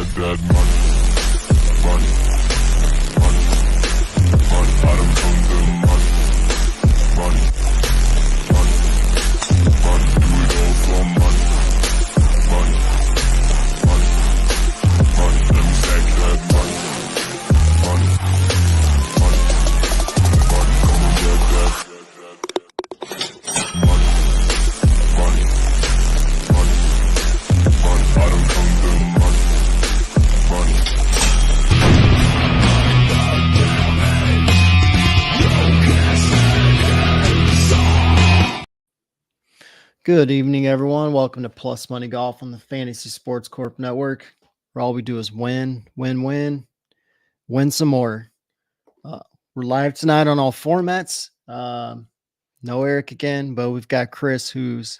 that money, money, money, money. I don't come to money, money, money, money. Do it all for money, money, money, money. Let me stack that money, money, money, money. Come and get that money, money, money, money. I don't come to money, money. Good evening, everyone. Welcome to Plus Money Golf on the Fantasy Sports Corp Network, where all we do is win, win, win, win some more. We're live tonight on all formats. No Eric again, but we've got Chris, who's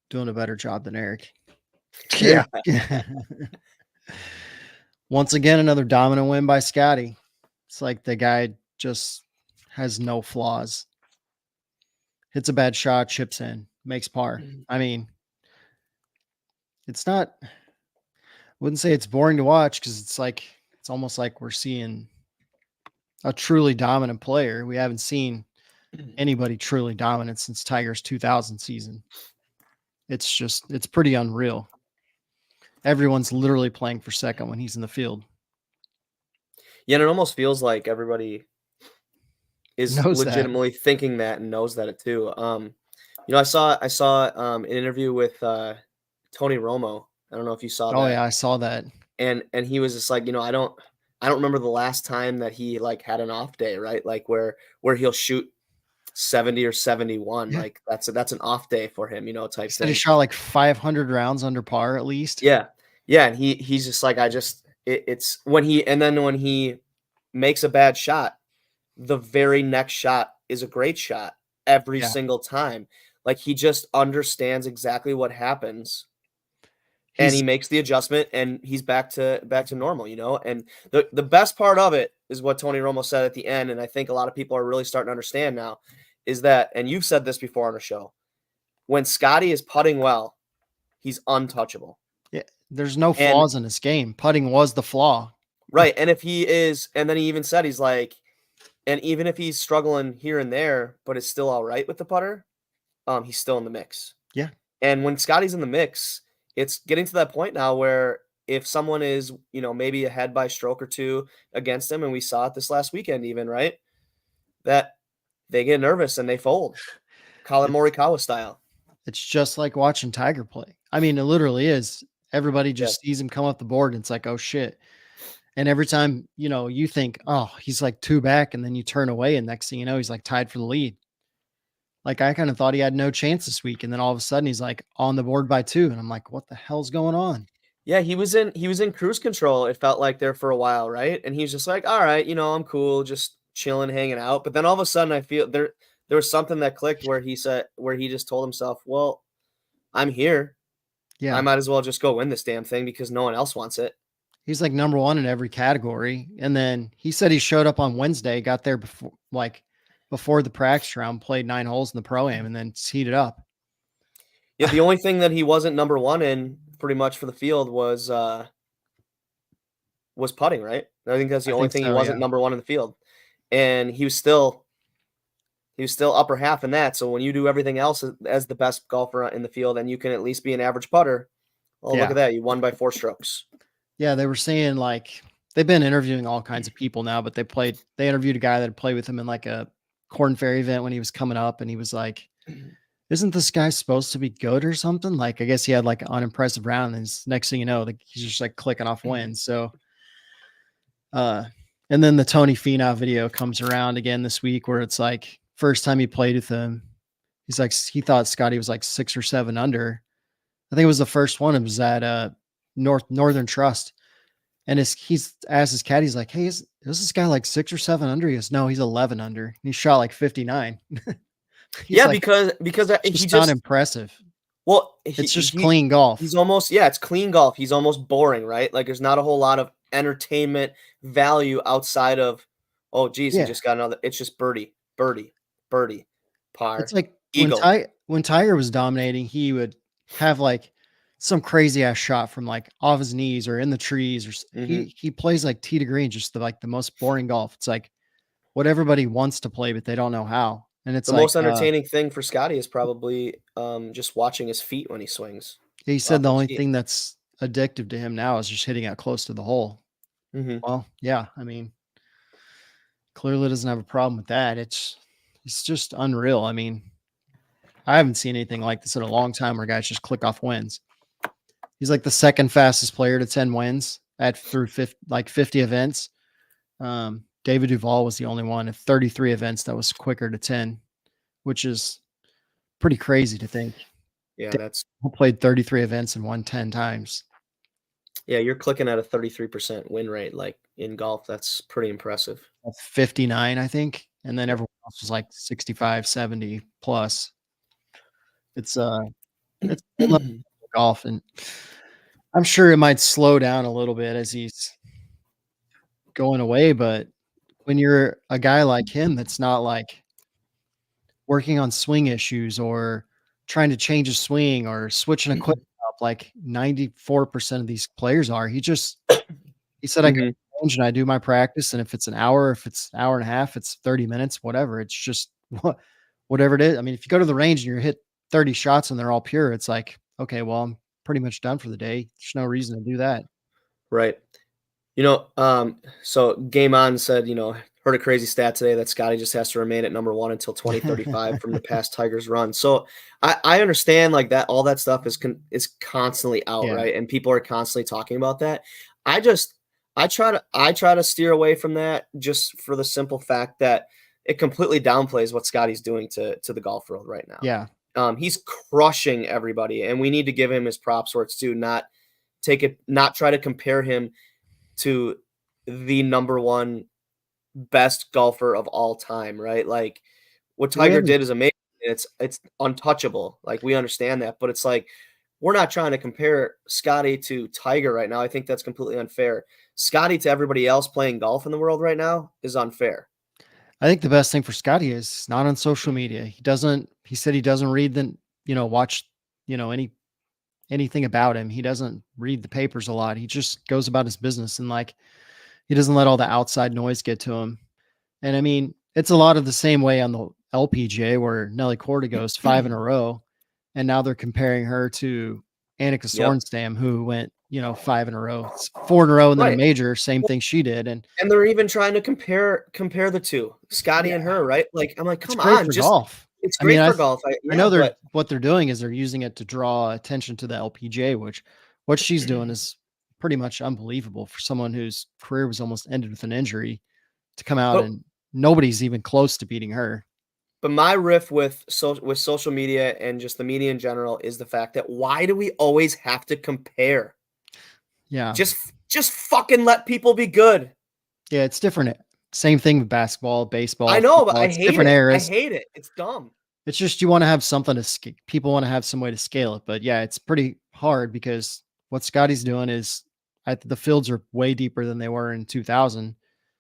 doing a better job than Eric. Yeah. Once again, another dominant win by Scotty. It's like the guy just has no flaws. Hits a bad shot, chips in, makes par. I mean, it's not, I wouldn't say it's boring to watch because it's almost like we're seeing a truly dominant player. We haven't seen anybody truly dominant since Tiger's 2000 season. It's pretty unreal. Everyone's literally playing for second when he's in the field. Yeah, and it almost feels like everybody is Knows that. legitimately thinking that and knows that too. I saw an interview with Tony Romo. I don't know if you saw that. Oh yeah, I saw that. And he was just like, I don't remember the last time that he like had an off day, right? Like where he'll shoot 70 or 71. Yeah. Like that's an off day for him, type He said thing. he shot like 500 rounds under par at least. Yeah. Yeah, and he's just like, it's when he makes a bad shot, the very next shot is a great shot every single time. Like he just understands exactly what happens. And he makes the adjustment and he's back to normal, And the best part of it is what Tony Romo said at the end, and I think a lot of people are really starting to understand now, is that, and you've said this before on the show, when Scotty is putting well, he's untouchable. Yeah, there's no flaws in his game. Putting was the flaw. Right. And if he is, and then he even said, he's like, and even if he's struggling here and there, but it's still all right with the putter, he's still in the mix. Yeah. And when Scotty's in the mix, it's getting to that point now where if someone is, maybe ahead by a stroke or two against him, and we saw it this last weekend even, right, that they get nervous and they fold. Colin Morikawa style. It's just like watching Tiger play. I mean, it literally is. Everybody just sees him come up the board and it's like, oh shit. And every time, you think, oh, he's like two back, and then you turn away and next thing you know, he's like tied for the lead. Like I kind of thought he had no chance this week. And then all of a sudden he's like on the board by two. And I'm like, what the hell's going on? Yeah, he was in cruise control. It felt like there for a while, right? And he's just like, all right, I'm cool, just chilling, hanging out. But then all of a sudden I feel there was something that clicked where he just told himself, well, I'm here. Yeah. I might as well just go win this damn thing because no one else wants it. He's like number one in every category. And then he said he showed up on Wednesday, got there before the practice round, played 9 holes in the Pro-Am, and then heated up. Yeah, the only thing that he wasn't number one in pretty much for the field was putting, right? I think that's the only thing he wasn't number one in the field. And he was still upper half in that. So when you do everything else as the best golfer in the field and you can at least be an average putter, look at that. You won by 4 strokes. Yeah, they were saying like they've been interviewing all kinds of people now, but they interviewed a guy that had played with him in like a Corn Ferry event when he was coming up, and he was like, isn't this guy supposed to be good or something? Like, I guess he had like an unimpressive round, and next thing you know, he's just like clicking off wins. So, and then the Tony Finau video comes around again this week where it's like first time he played with him, he's like, he thought Scotty was like 6 or 7 under. I think it was the first one. It was at Northern Trust. And he's asked his caddy, he's like, hey, is this guy like 6 or 7 under? He goes, no, he's 11 under. He shot like 59. Yeah, like, because he's just not impressive. Well, it's just clean golf. He's almost, it's clean golf. He's almost boring, right? Like there's not a whole lot of entertainment value outside of, oh, geez, he just got another. It's just birdie, par. It's like eagle. when Tiger was dominating, he would have like some crazy ass shot from like off his knees or in the trees, or Mhm. he plays like tee to green, just the most boring golf. It's like what everybody wants to play, but they don't know how. And it's The like most entertaining thing for Scotty is probably, just watching his feet when he swings he said off the the only tee. thing that's addictive to him now is just hitting out close to the hole. Mhm. Well, yeah, I mean, clearly doesn't have a problem with that. It's just unreal. I mean, I haven't seen anything like this in a long time where guys just click off wins. He's like the second fastest player to 10 wins at through 50 events. David Duval was the only one at 33 events that was quicker to 10, which is pretty crazy to think. Yeah, David that's played 33 events and won 10 times. yeah, you're clicking at a 33% win rate, like, in golf, that's pretty impressive. 59, I think. And then Yeah. everyone else was like 65, 70 plus. It's it's a whole nother level of golf, and I'm sure it might slow down a little bit as he's going away, but when you're a guy like him that's not like working on swing issues or trying to change a swing or switching equipment up like 94% of these players are, he said, "I go to Mhm. the range and I do my practice, and if it's an hour, if it's an hour and a half, it's 30 minutes, whatever. It's just whatever it is." I mean, if you go to the range and you hit 30 shots and they're all pure, it's like, "Okay, well, I'm pretty much done for the day. There's no reason to do that." Right. So Game On said, heard a crazy stat today that Scotty just has to remain at number one until 2035 from the past Tigers run. So I understand like that, all that stuff is constantly out, Yeah. right? And people are constantly talking about that. I just I try to steer away from that just for the simple fact that it completely downplays what Scotty's doing to the golf world right now. Yeah. He's crushing everybody, and we need to give him his props where it's due, not try to compare him to the number one best golfer of all time, right? Like what We Tiger haven't did is amazing. It's untouchable. Like we understand that, but it's like we're not trying to compare Scotty to Tiger right now. I think that's completely unfair. Scotty to everybody else playing golf in the world right now is unfair. I think the best thing for Scotty is not on social media. He said he doesn't read watch, anything about him. He doesn't read the papers a lot. He just goes about his business and like he doesn't let all the outside noise get to him. And I mean, it's a lot of the same way on the LPGA where Nelly Korda goes 5 in a row, and now they're comparing her to Annika Yep. Sorenstam, who went, 5 in a row. It's 4 in a row and then a Right. major, same thing she did. And And they're even trying to compare the two, Scotty and yeah, her, right? Like I'm like, it's come great on, for just golf. it's I mean, great for golf. I Yeah, know but what they're doing is they're using it to draw attention to the LPGA, which what she's doing is pretty much unbelievable for someone whose career was almost ended with an injury to come out but and nobody's even close to beating her. But my riff with social media and just the media in general is the fact that why do we always have to compare? Yeah. Just fucking let people be good. Yeah, it's different. Same thing with basketball, I baseball, know, but football. I It's hate different it. I eras. hate it. It's dumb. It's just you want to have something to people want to have some way to scale it. But yeah, it's pretty hard because what Scotty's doing is the fields are way deeper than they were in 2000.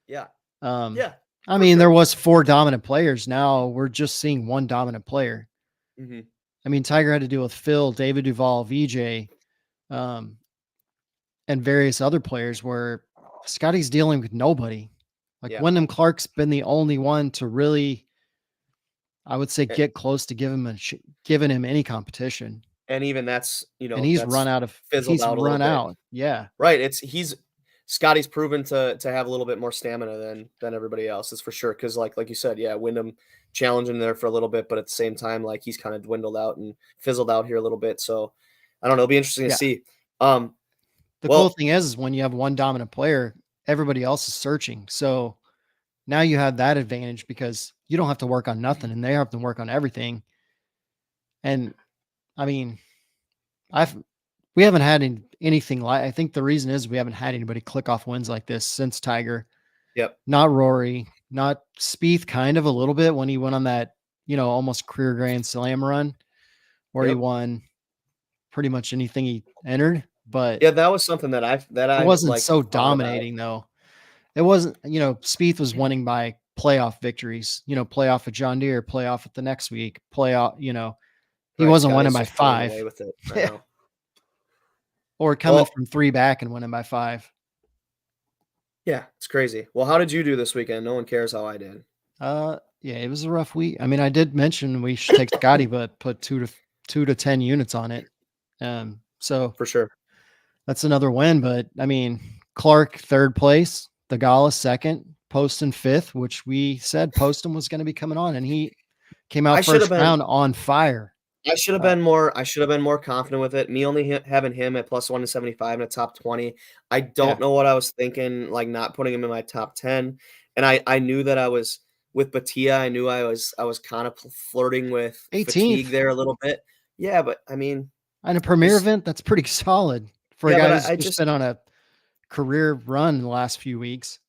Yeah. Um, Yeah, I for mean, there sure. was 4 dominant players. Now we're just seeing one dominant player. Mhm. I mean, Tiger had to deal with Phil, David Duval, VJ, um, and various other players where Scotty's dealing with nobody. Like Yeah. Wyndham Clark's been the only one to really, I would say, A get close to giving him any competition. and even that's, And fizzled he's out a little run bit. out. Yeah. Right, Scotty's proven to have a little bit more stamina than everybody else, that's for sure. Because like you said, yeah, Wyndham challenged him there for a little bit, but at the same time, like, he's kinda dwindled out and fizzled out here a little bit, so I don't know, it'll be interesting to Yeah. see. Um, The cool well thing is when you have one dominant player, everybody else is searching. So now you have that advantage because you don't have to work on nothing and they have to work on everything. And I mean, I've we haven't had anything like I think the reason is we haven't had anybody click off wins like this since Tiger. Yep, Not Rory, not Spieth, kind of a little bit when he went on that, almost career Grand Slam run where he yep. won pretty much anything he entered, but Yeah, that was something that it I've, wasn't like, so thought about. dominating though. It wasn't, Spieth was winning by playoff victories, playoff at John Deere, playoff at the next week, playoff, he Right, wasn't winning Scotty's by just running away 5. with it, I Yeah. know. or coming Well, from 3 back and winning by 5. yeah, it's crazy. Well, how did you do this weekend? No one cares how I did. Yeah, it was a rough week. I mean, I did mention we should take Scotty, but put 2 to 10 units on it. So For sure. that's another win. But I mean, Clark 3rd place, the Gala 2nd, Poston 5th, which we said Poston was going to be coming on, and he came I out should have 1st been round on fire. I should have Uh, been more confident with it. Me only having him at +175 in the top 20. I yeah, don't know what I was thinking, like not putting him in my top 10. And I knew that I was with Batia, I knew I was kind of flirting with fatigue 18th there a little bit. Yeah, but I mean, in a premier just event. That's pretty solid for a yeah, guy but who's just been on a career run in the last few weeks.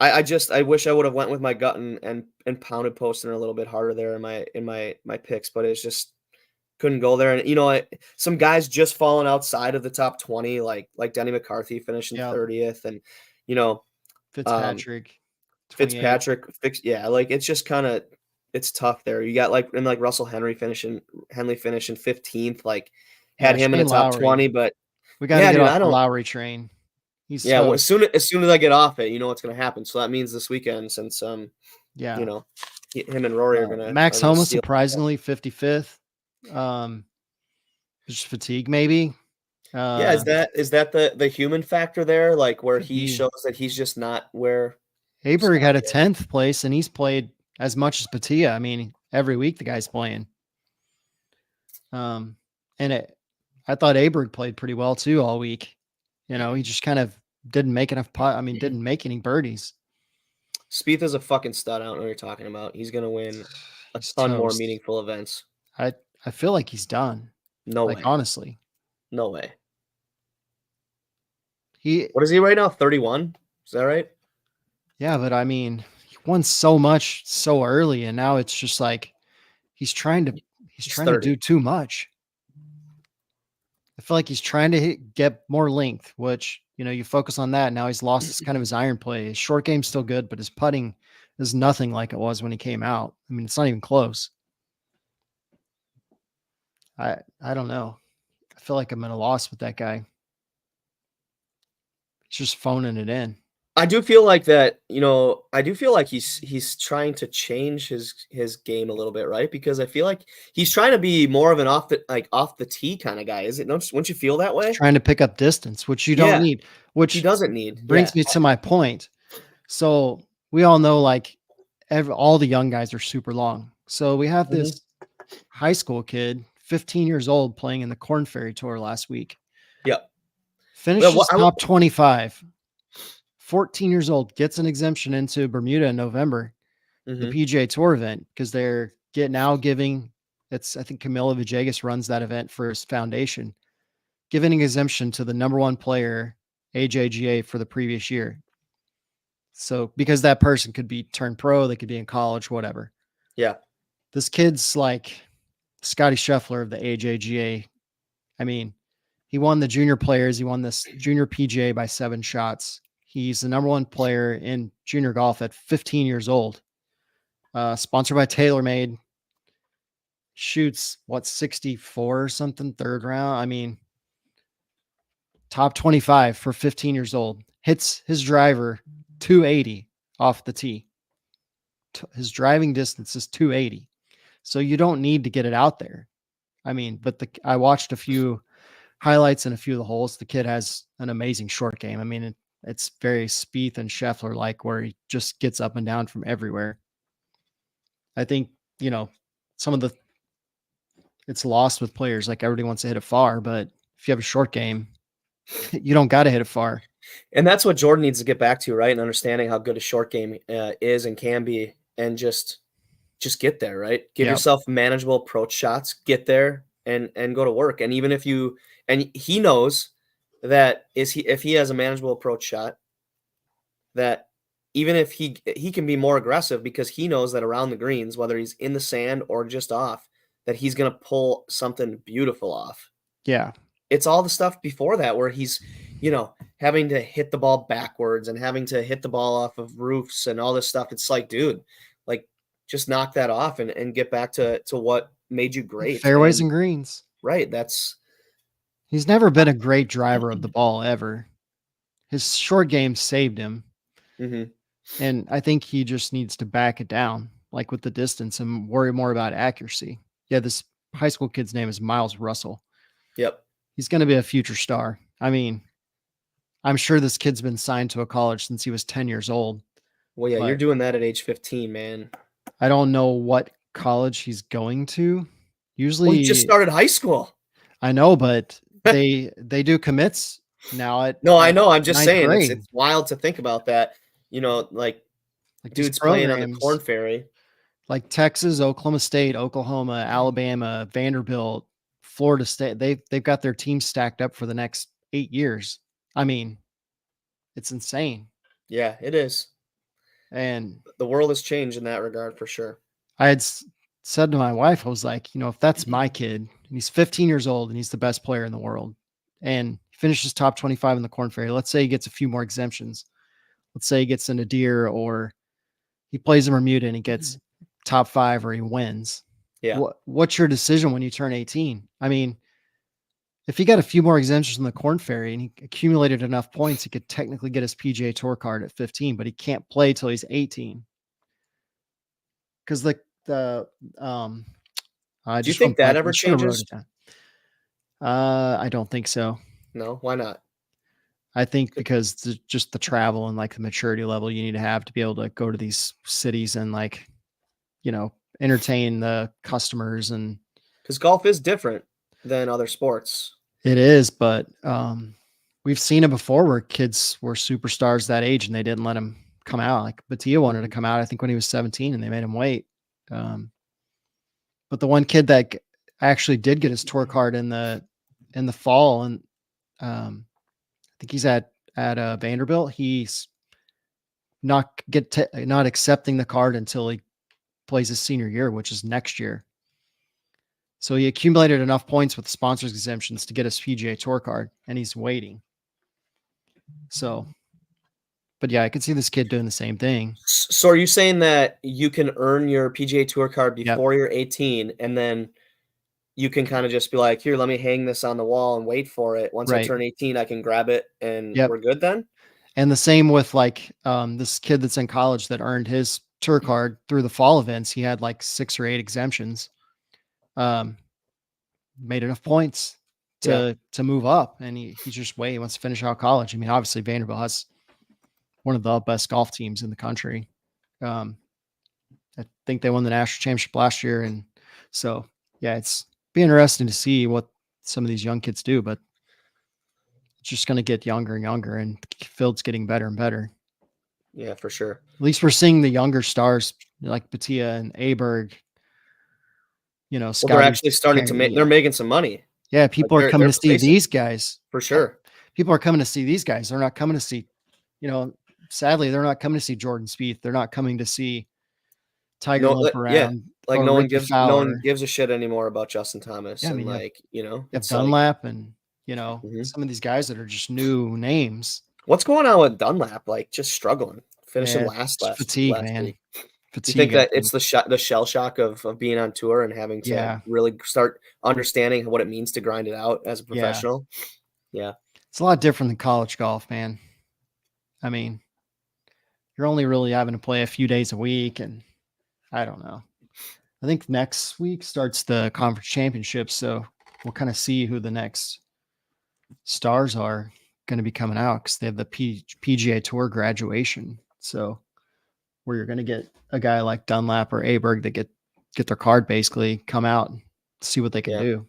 I wish I would have went with my gut and pounded Poston a little bit harder there in my picks, but it's just couldn't go there. And some guys just falling outside of the top 20, like Denny McCarthy finishing Yeah, 30th, and you know um, Fitzpatrick 28th. Yeah, like it's just kind of it's tough there. You got like Russell Henley finishing 15th, like Yeah, had him in the Shane top Lowry. 20, but We got to yeah, get dude, off I the don't. Lowry train. He's Yeah, well, as toast. soon as soon as I get off it, you know what's gonna happen. So that means this weekend, since you Yeah. know, him and Rory are Max gonna Homa steal. surprisingly 55th. Just fatigue maybe. Yeah, is that the human factor there, like where Could he be. shows that he's just not where Aberg had Scotty a is? 10th place, and he's played as much as Patia. I mean, every week the guy's playing. Um, and I thought Aberg played pretty well too all week. He just kind of didn't make enough putt. I mean, didn't make any birdies. Spieth is a fucking stud. I don't know what you're talking about. He's gonna win a He's ton more toast. meaningful events. I I feel like he's done. No Like way. honestly, No way. he What is he right now? 31? Is that right? yeah, but I mean, he won so much so early, and now it's just like he's trying to he's He's trying to 30. do too much. I feel like he's trying to get more length, which you focus on that. Now he's lost his kind of his iron play. His short game's still good, but his putting is nothing like it was when he came out. I mean, it's not even close. I don't know. I feel like I'm at a loss with that guy. He's just phoning it in. I do feel like that, I do feel like he's trying to change his game a little bit, right? Because I feel like he's trying to be more of an off the tee kind of guy. Is it? Don't you feel that He's way? trying to pick up distance, which you don't Yeah, need, he which doesn't need. brings Yeah. me to my point. So we all know like all the young guys are super long. So we have Mhm. this high school kid, 15 years old, playing in the Corn Ferry Tour last week. Yep. Finishes top 25. 14 years old, gets an exemption into Bermuda in November, the Mhm. PGA Tour event, because they're giving. It's I think Camilo Villegas runs that event for his foundation, giving an exemption to the number one player AJGA for the previous year. So because that person could be turned pro, they could be in college, whatever. Yeah. This kid's like Scotty Scheffler of the AJGA. I mean, he won the junior players. He won this junior PGA by 7 shots. He's the number one player in junior golf at 15 years old. Sponsored by TaylorMade. Shoots 64 or something, 3rd round. I mean, top 25 for 15 years old. Hits his driver 280 off the tee. His driving distance is 280. So you don't need to get it out there. I mean, but I watched a few highlights and a few of the holes. The kid has an amazing short game. I mean, it's very Spieth and Scheffler like, where he just gets up and down from everywhere. I think some of it's lost with players. Like everybody wants to hit it far, but if you have a short game, you don't got to hit it far. And that's what Jordan needs to get back to, right? And understanding how good a short game is and can be, and just get there, right? Give Yep. yourself manageable approach shots, get there and go to work. And even if he knows that if he has a manageable approach shot, that even if he can be more aggressive, because he knows that around the greens, whether he's in the sand or just off, that he's going to pull something beautiful off. Yeah. It's all the stuff before that where he's, having to hit the ball backwards and having to hit the ball off of roofs and all this stuff. It's like, dude, like just knock that off and get back to what made you great. Fairways and greens. Right. That's He's never been a great driver of the ball ever. His short game saved him, Mm-hmm. and I think he just needs to back it down, like with the distance, and worry more about accuracy. Yeah, this high school kid's name is Miles Russell. Yep. He's going to be a future star. I mean, I'm sure this kid's been signed to a college since he was 10 years old, Well, yeah, you're but doing that at age 15, man. I don't know what college he's going to. Well, he just Usually, started high school. I know, but they do commits now No, I at know. I'm just ninth saying grade. it's wild to think about that. Like Like these dudes playing on the Corn programs, Ferry. like Texas, Oklahoma State, Oklahoma, Alabama, Vanderbilt, Florida State, they've got their teams stacked up for the next 8 years. I mean, it's insane. Yeah, it is. And The world has changed in that regard for sure. I had said to my wife, I was like, if that's my kid and he's 15 years old and he's the best player in the world and he finishes top 25 in the Corn Ferry, let's say he gets a few more exemptions. Let's say he gets in a deer or he plays in Bermuda and he gets top 5 or he wins. Yeah. What's your decision when you turn 18? I mean, if he got a few more exemptions in the Corn Ferry and he accumulated enough points, he could technically get his PGA Tour card at 15, but he can't play till he's 18. Because I Do you just think went that blank. ever I should have wrote changes? it down. I don't think so. No, why not? I think because just the travel and like the maturity level you need to have to be able to go to these cities and like, entertain the customers. And Because golf is different than other sports. it is, but we've seen it before where kids were superstars that age and they didn't let him come out. Like Batia wanted to come out, I think when he was 17 and they made him wait. But the one kid that actually did get his tour card in the fall, and I think he's at Vanderbilt. He's not accepting the card until he plays his senior year, which is next year. So he accumulated enough points with sponsors exemptions to get his PGA Tour card, and he's waiting. So, but yeah, I can see this kid doing the same thing. So are you saying that you can earn your PGA Tour card before you're 18 and then you can kind of just be like, here, let me hang this on the wall and wait for it. Once I Right. turn 18, I can grab it and Yep. we're good then? And the same with like this kid that's in college that earned his tour card through the fall events. He had like 6 or 8 exemptions. Made enough points to move up, and he's just he wants to finish out college. I mean, obviously Vanderbilt has one of the best golf teams in the country. I think they won the national championship last year, and so yeah, it's be interesting to see what some of these young kids do, but it's just going to get younger and younger, and the field's getting better and better. Yeah, for sure. At least we're seeing the younger stars like Batia and Aberg. Well, they're actually starting to make. They're making some money. Yeah, people are coming to see these guys for sure. People are coming to see these guys. They're not coming to see, sadly, they're not coming to see Jordan Spieth. They're not coming to see Tiger limp around. Yeah, like no one gives a shit anymore about Justin Thomas. Yeah, I and mean, it's Dunlap and some of these guys that are just new names. What's going on with Dunlap? Like just struggling, finishing last fatigue, man. week. Fatigue. You think that it's the shell shock of being on tour and having to really start understanding what it means to grind it out as a professional? Yeah. It's a lot different than college golf, man. I mean, you're only really having to play a few days a week, and I don't know. I think next week starts the conference championship, so we'll kind of see who the next stars are going to be coming out because they have the PGA Tour graduation. So where you're going to get a guy like Dunlap or Aberg that get their card, basically come out and see what they can do.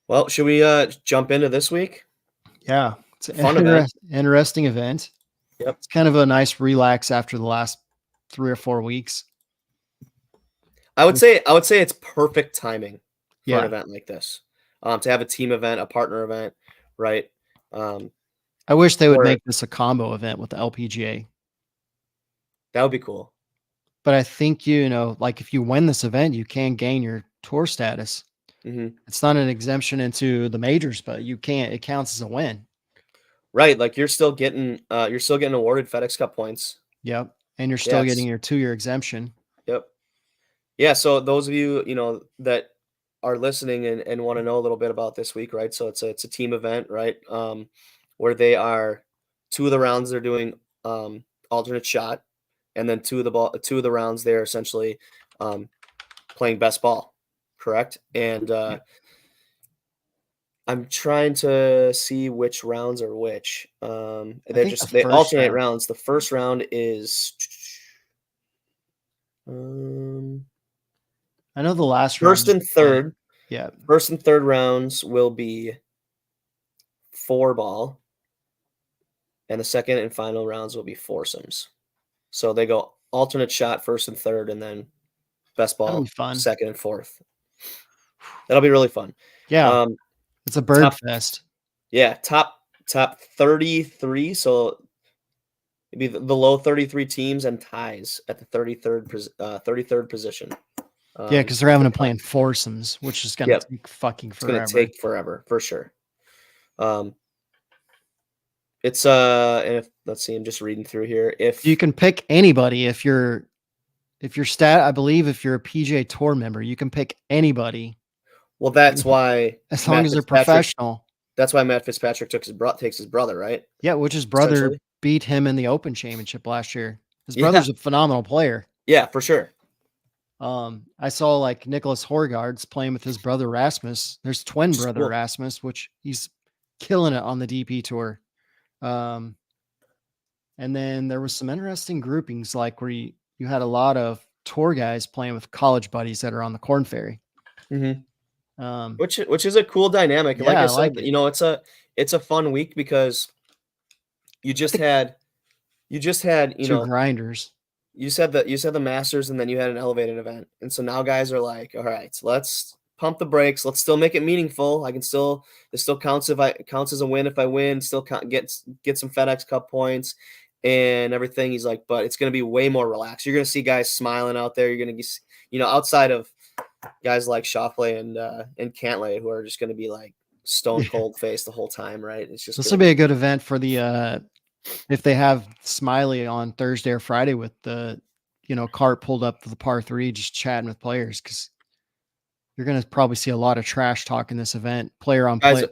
Well, should we jump into this week? Yeah, it's an interesting event. Yep. It's kind of a nice relax after the last 3 or 4 weeks. I would say it's perfect timing for an event like this. To have a team event, a partner event, right? I wish they would make this a combo event with the LPGA. That would be cool. But I think, like if you win this event, you can gain your tour status. Mm-hmm. It's not an exemption into the majors, but it counts as a win. Right. Like you're still getting awarded FedEx Cup points. Yep. And you're still getting your 2-year exemption. Yep. Yeah. So those of you, that are listening and want to know a little bit about this week, right? So it's a team event, right? Where they are 2 of the rounds they're doing alternate shot, and then 2 of the rounds they're essentially playing best ball, correct? And I'm trying to see which rounds are which. think the They first alternate round. rounds. The first round is I know the last round. first and third. Yeah. First and third rounds will be 4 ball, and the second and final rounds will be foursomes. So they go alternate shot first and third, and then best That'll ball be fun. second and fourth. That'll be really fun. Yeah. It's a bird top- fest. Yeah, top 33. So it'd be the low 33 teams and ties at the 33rd position. Yeah, because they're having to play in foursomes, which is gonna take fucking It's forever. gonna take forever for sure. It's and if let's see, I'm just reading through here. If You can pick anybody if you're I believe if you're a PJ Tour member, you can pick anybody well, that's why as long Matt as they're Fitzpatrick- professional. That's why Matt Fitzpatrick takes his brother, right? Yeah, which his brother Essentially. beat him in the Open Championship last year. His Yeah. brother's a phenomenal player. Yeah, for sure. I saw like Nicholas Horgaard's playing with his brother Rasmus. There's twin Which is brother cool. Rasmus, which he's killing it on the DP tour. And then there was some interesting groupings, like where you had a lot of tour guys playing with college buddies that are on the Corn Ferry. Which is a cool dynamic. And like Yeah, I I said, like it. you know, it's a fun week because you just had you Two know grinders. you said the Masters, and then you had an elevated event, and so now guys are like, all right, so let's pump the brakes. Let's still make it meaningful. It still counts counts as a win if I win. Still get some FedEx Cup points and everything. He's like, but it's going to be way more relaxed. You're going to see guys smiling out there. You're going to get, you know, outside of guys like Schauffele and Cantlay, who are just going to be like stone cold face the whole time, right? It's just This will be a good event for the if they have Smiley on Thursday or Friday with the cart pulled up to the par 3, just chatting with players, because you're going to probably see a lot of trash talk in this event, player on Guys,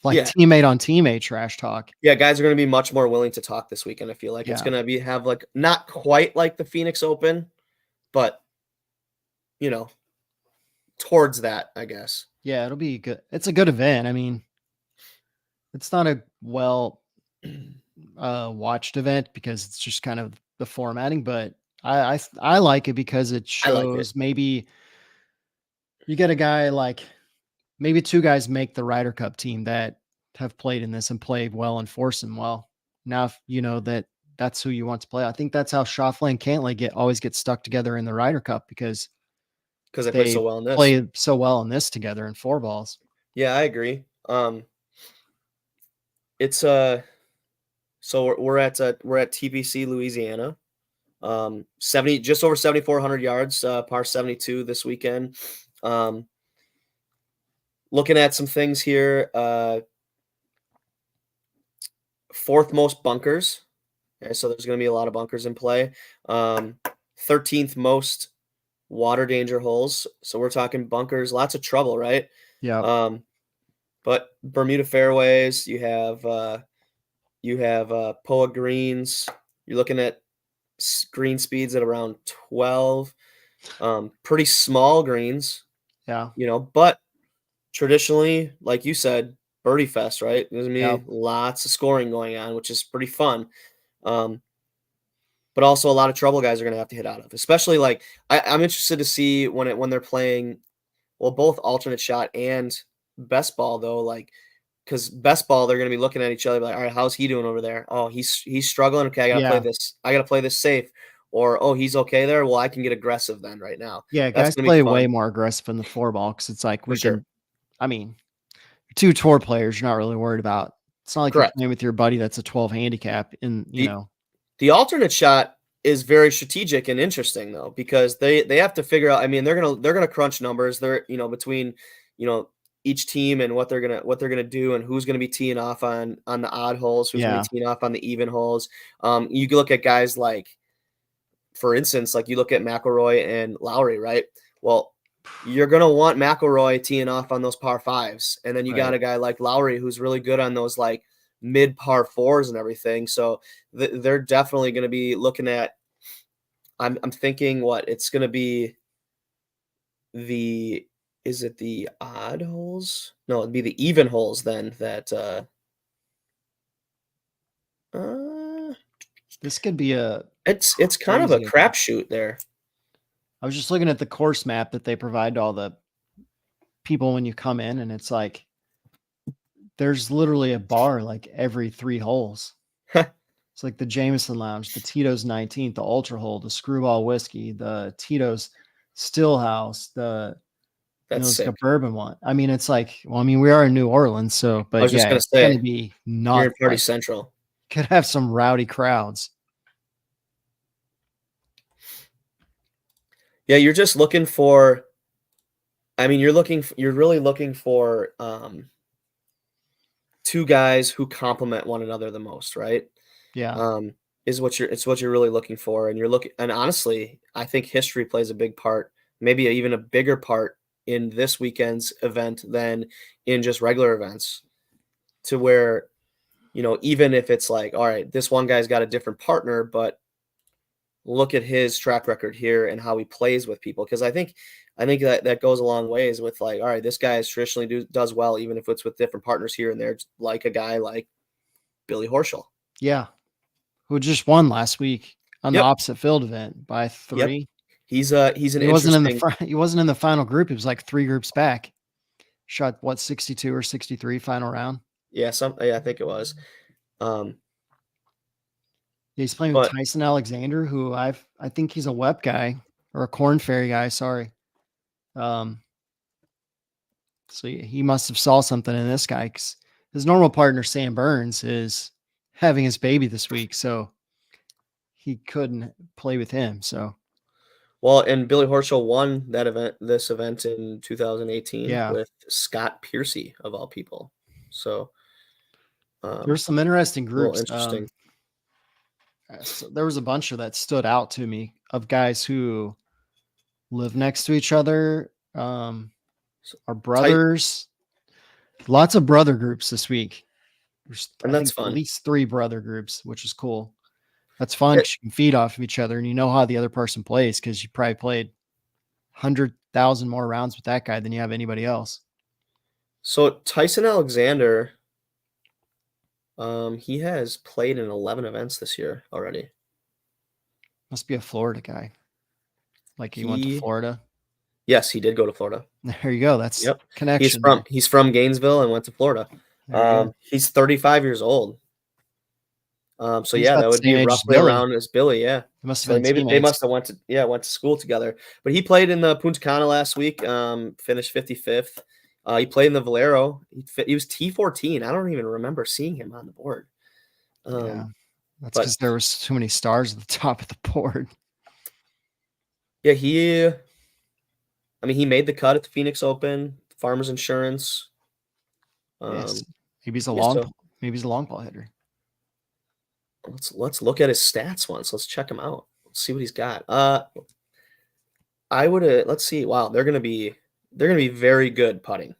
play, yeah. teammate on teammate trash talk. Yeah, guys are going to be much more willing to talk this weekend. I feel like it's Yeah. going to have like not quite like the Phoenix Open, but you know, towards that, I guess. Yeah, it'll be good. It's a good event. I mean, it's not a well watched event because it's just kind of the formatting, but I like it because it I like it. shows maybe you get a guy like maybe 2 guys make the Ryder Cup team that have played in this and played well and foursome well. Now, if you know that's who you want to play. I think that's how Schauffele and Cantlay always get stuck together in the Ryder Cup because they play so well in this. Play so well in this together in 4 balls. Yeah, I agree. It's so we're at TPC Louisiana. 70 just over 7,400 yards, par 72 this weekend. Looking at some things here, 4th most bunkers. Okay, so there's going to be a lot of bunkers in play. 13th most water danger holes. So we're talking bunkers, lots of trouble, right? Yeah. But Bermuda fairways, you have POA greens. You're looking at green speeds at around 12. Pretty small greens. Yeah. You know, but traditionally, like you said, birdie fest, right? There's gonna be lots of scoring going on, which is pretty fun. But also a lot of trouble guys are gonna have to hit out of, especially like I'm interested to see when they're playing, well, both alternate shot and best ball though, like because best ball they're gonna be looking at each other like, all right, how's he doing over there? Oh, he's struggling. Okay, I gotta play this. I gotta play this safe. Or oh, he's okay there. Well, I can get aggressive then right now. Yeah, guys play way more aggressive in the 4 ball because it's like I mean, 2 tour players, you're not really worried about. It's not like you're playing with your buddy that's a 12 handicap, and the alternate shot is very strategic and interesting though, because they have to figure out. I mean, they're gonna crunch numbers. They're between each team and what they're gonna do and who's gonna be teeing off on the odd holes, who's gonna be teeing off on the even holes. You can look at guys like, for instance, like you look at McIlroy and Lowry, right? Well, you're gonna want McIlroy teeing off on those par fives, and then you got Right. a guy like Lowry who's really good on those like mid par fours and everything. So they're definitely going to be looking at. I'm thinking what it's going to be. Is it the odd holes? No, it'd be the even holes then. Uh This could be a it's kind of a crazy event. crapshoot there. I was just looking at the course map that they provide to all the people when you come in, and it's like there's literally a bar like every 3 holes. It's like the Jameson Lounge, the Tito's 19th, the Ultra Hole, the Screwball Whiskey, the Tito's Stillhouse, That's it's like sick. a bourbon one. I mean, it's like, well, I mean, we are in New Orleans, so, I but was just yeah, gonna it's going say to be you're in nuts. Party Like, Central. could have some rowdy crowds. Yeah, you're just looking for. I mean, you're really looking for two guys who complement one another the most, right? Yeah. It's what you're really looking for, and you're looking. And honestly, I think history plays a big part, maybe even a bigger part in this weekend's event than in just regular events. To where even if it's like, all right, this one guy's got a different partner, but look at his track record here and how he plays with people. Because I think that goes a long ways with like, all right, this guy is traditionally does well, even if it's with different partners here and there, like a guy like Billy Horschel. Yeah. Who just won last week on the Yep. opposite field event by Yep. 3. He's an He wasn't in the interesting. front. He wasn't in the final group. He was like 3 groups back. Shot what, 62 or 63 final round. Yeah, I think it was. He's playing with But Tyson Alexander, who I think he's a WEP guy or a Corn Ferry guy. Sorry. So he must have saw something in this guy because his normal partner Sam Burns is having his baby this week, so he couldn't play with him. So and Billy Horschel won this event in 2018 yeah, with Scott Piercy of all people. So there's some interesting a little groups. interesting. So there was a bunch of that stood out to me of guys who live next to each other, are brothers. Lots of brother groups this week. There's, And I that's think, at fun. least 3 brother groups, which is cool. That's fun Yeah. 'cause you can feed off of each other and you know how the other person plays because you probably played 100,000 more rounds with that guy than you have anybody else. So Tyson Alexander, he has played in 11 events this year already. Must be a Florida guy. Like he went to Florida. Yes, he did go to Florida. There you go. That's Yep. connection there. He's from Gainesville and went to Florida. There you go. He's 35 years old. So He's yeah, about that the would be same age as roughly Billy. around as Billy. Yeah. They must So have been maybe they teammates. must have went to school together. But he played in the Punta Cana last week. Finished 55th. He played in the Valero. He was T14. I don't even remember seeing him on the board. Yeah. That's but- because there was too many stars at the top of the board. Yeah, he made the cut at the Phoenix Open, Farmers Insurance. Yes. Maybe he's a yeah, long so- maybe he's a long ball hitter. Let's look at his stats once. Let's check him out. Let's see what he's got. I would let's see. Wow, they're gonna be very good putting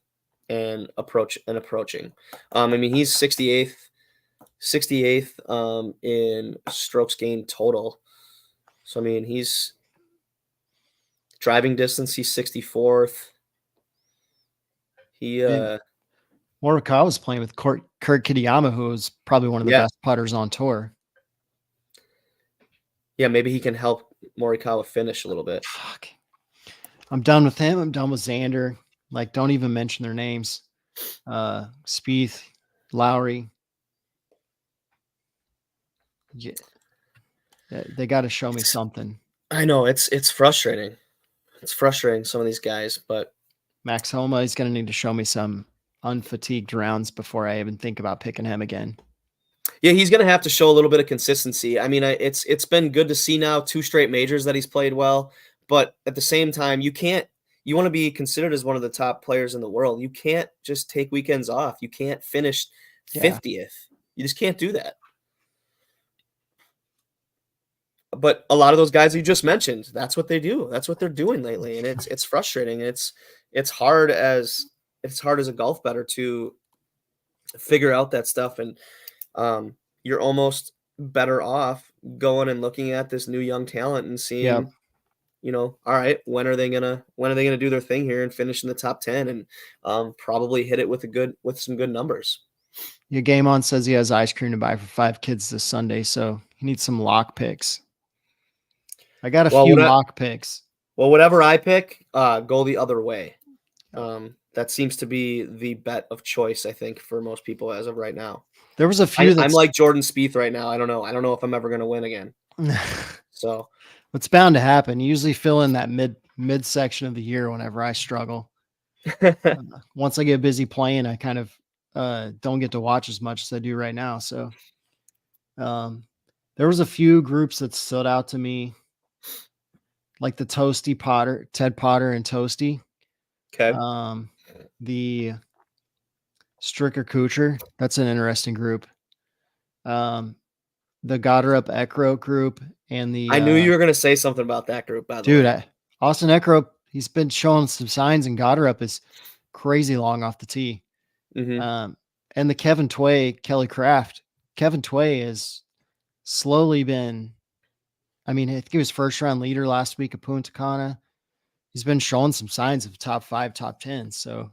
and approaching. I mean, he's 68th in strokes gained total. So I mean, he's driving distance. He's 64th. He Morikawa playing with Kurt Kitayama, who is probably one of the best putters on tour. Yeah, maybe he can help Morikawa finish a little bit. Fuck. I'm done with him. I'm done with Xander. Like, don't even mention their names. Spieth, Lowry. Yeah. They got to show me something. I know it's frustrating. It's frustrating, some of these guys, but Max Homa is going to need to show me some unfatigued rounds before I even think about picking him again. Yeah, he's going to have to show a little bit of consistency. I mean, it's been good to see now 2 straight majors that he's played well, but at the same time, you want to be considered as one of the top players in the world. You can't just take weekends off. You can't finish 50th. You just can't do that. but a lot of those guys you just mentioned, that's what they do. That's what they're doing lately, and it's frustrating. It's hard as a golf bettor to figure out that stuff, and you're almost better off going and looking at this new young talent and Yeah. seeing, all right, when are they gonna do their thing here and finish in the top 10 and probably hit it with some good numbers. Your Game On says he has ice cream to buy for 5 kids this Sunday, so he needs some lock picks. I got a Well, few lock picks. Well, whatever I pick, go the other way. That seems to be the bet of choice, I think, for most people as of right now. There was a few I'm like Jordan Spieth right now. I don't know if I'm ever going to win again. So it's bound to happen. You usually fill in that mid section of the year whenever I struggle. Once I get busy playing, I kind of don't get to watch as much as I do right now. So there was a few groups that stood out to me, like the Ted Potter and Toasty. Okay. The Stricker Kucher, that's an interesting group. The Goddard Eckroat group and the I knew you were going to say something about that group, by the way. Austin Eckroat, he's been showing some signs, and Goddard is crazy long off the tee. Mm-hmm. And the Kevin Tway, Kelly Craft. Kevin Tway has slowly been, I think he was first round leader last week at Punta Cana. He's been showing some signs of top 5, top 10. So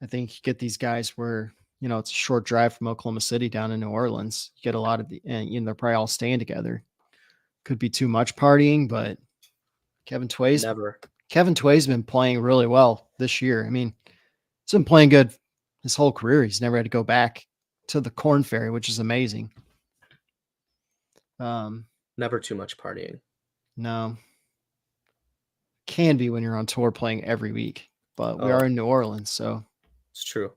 I think you get these guys where, it's a short drive from Oklahoma City down in New Orleans. You get a lot of and they're probably all staying together. Could be too much partying, but Kevin Tway's been playing really well this year. He's been playing good his whole career. He's never had to go back to the Corn Ferry, which is amazing. Never too much partying. No. Can be when you're on tour playing every week, but we are in New Orleans, so it's true.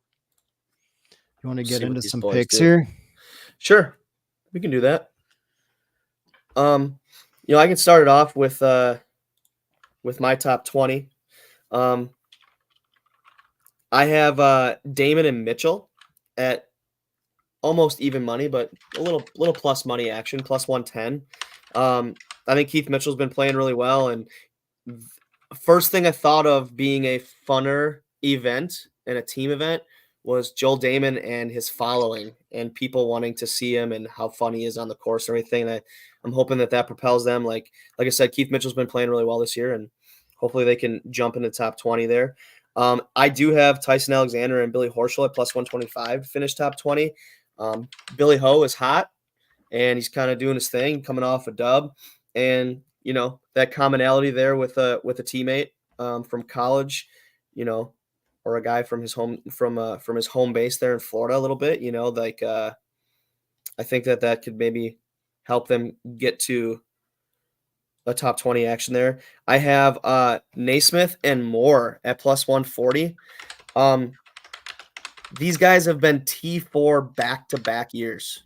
You want to get into some picks here? Sure. We can do that. I can start it off with my top 20. I have Damon and Mitchell at almost even money, but a little plus money action, plus 110. I think Keith Mitchell's been playing really well, and first thing I thought of being a funner event and a team event was Joel Damon and his following and people wanting to see him and how fun he is on the course and everything. And I'm hoping that propels them. Like I said, Keith Mitchell's been playing really well this year, and hopefully they can jump into the top 20 there. I do have Tyson Alexander and Billy Horschel at plus 125 to finish top 20. Billy Ho is hot, and he's kind of doing his thing, coming off a dub. And, that commonality there with a teammate from college, or a guy from his home base there in Florida a little bit, I think that could maybe help them get to a top 20 action there. I have Naismith and Moore at plus 140. These guys have been T4 back-to-back years.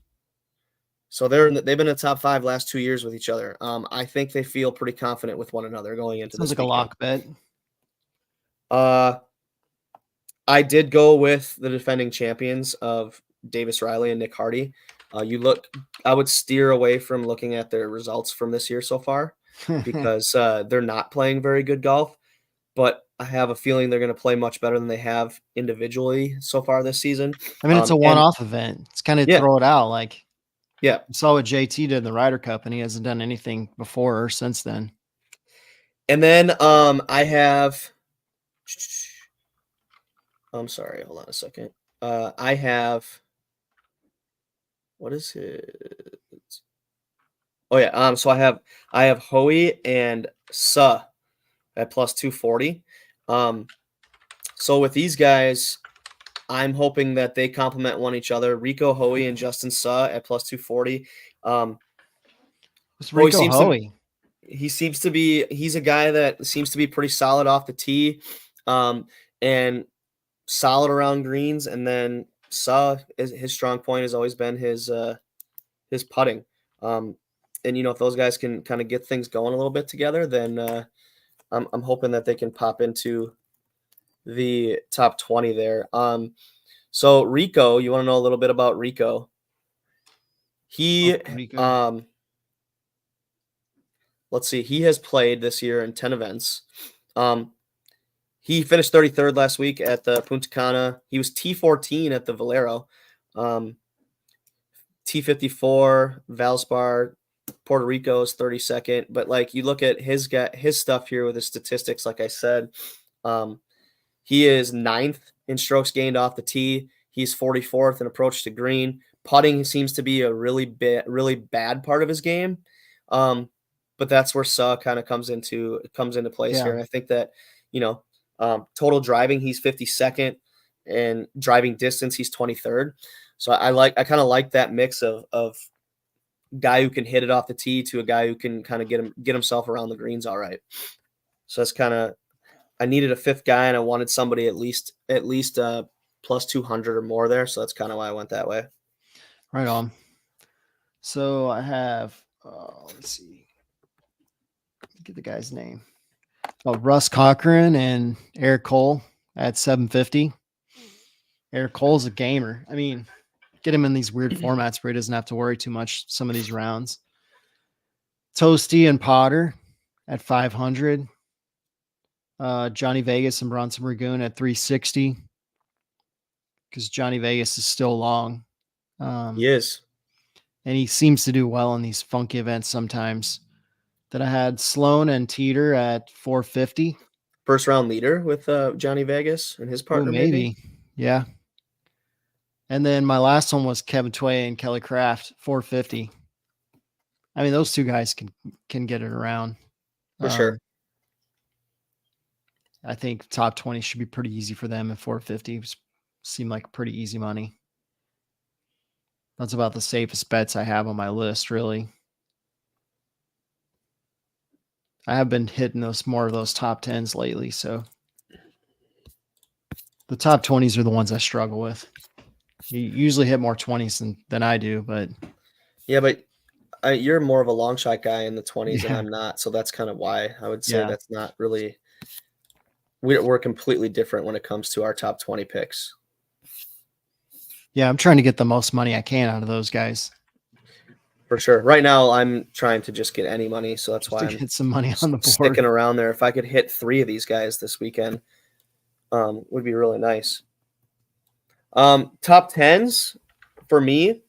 So they've been in the top 5 last 2 years with each other. I think they feel pretty confident with one another going into this. Sounds like a lock bet. I did go with the defending champions of Davis Riley and Nick Hardy. I would steer away from looking at their results from this year so far because they're not playing very good golf. But I have a feeling they're going to play much better than they have individually so far this season. It's a one-off event. It's kind of throw it out. Yeah. You saw what JT did in the Ryder Cup, and he hasn't done anything before or since then. And then I have – I'm sorry. Hold on a second. I have – what is it? Oh, yeah. So I have Hoey and Suh at plus 240. So with these guys – I'm hoping that they complement one each other. Rico Hoey and Justin Suh at plus 240. What's Rico Hoey? He's a guy that seems to be pretty solid off the tee and solid around greens. And then Suh, his strong point has always been his putting. And, if those guys can kind of get things going a little bit together, then I'm hoping that they can pop into the top 20 there. So Rico, you want to know a little bit about Rico? He let's see, he has played this year in 10 events. He finished 33rd last week at the Punta Cana. He was T14 at the Valero. T54, Valspar, Puerto Rico's 32nd. But like you look at his stuff here with his statistics, like I said, he is 9th in strokes gained off the tee. He's 44th in approach to green. Putting seems to be a really bad part of his game. But that's where Suh kind of comes into place here. And I think that, total driving, he's 52nd, and driving distance, he's 23rd. So I kind of like that mix of guy who can hit it off the tee to a guy who can kind of get himself around the greens all right. So that's kind of, I needed a 5th guy, and I wanted somebody at least plus 200 or more there. So that's kind of why I went that way. Right on. So I have, let's see, get the guy's name. Oh, Russ Cochran and Eric Cole at 750. Eric Cole's a gamer. I mean, get him in these weird formats where he doesn't have to worry too much some of these rounds. Toasty and Potter at 500. Johnny Vegas and Bronson Ragoon at 360. Because Johnny Vegas is still long. He is. And he seems to do well in these funky events sometimes. Then I had Sloan and Teeter at 450. First round leader with Johnny Vegas and his partner. Ooh, maybe. Yeah. And then my last one was Kevin Tway and Kelly Craft, 450. I mean, those two guys can get it around. For sure. I think top 20 should be pretty easy for them at 450. Seem like pretty easy money. That's about the safest bets I have on my list, really. I have been hitting more of those top 10s lately, so the top 20s are the ones I struggle with. You usually hit more 20s than I do, but yeah, but you're more of a long shot guy in the 20s, and I'm not, so that's kind of why I would say that's not really. We're completely different when it comes to our top 20 picks. Yeah, I'm trying to get the most money I can out of those guys. For sure. Right now, I'm trying to just get any money, so that's why I'm get some money on the board. Sticking around there. If I could hit 3 of these guys this weekend, would be really nice. Top 10s for me,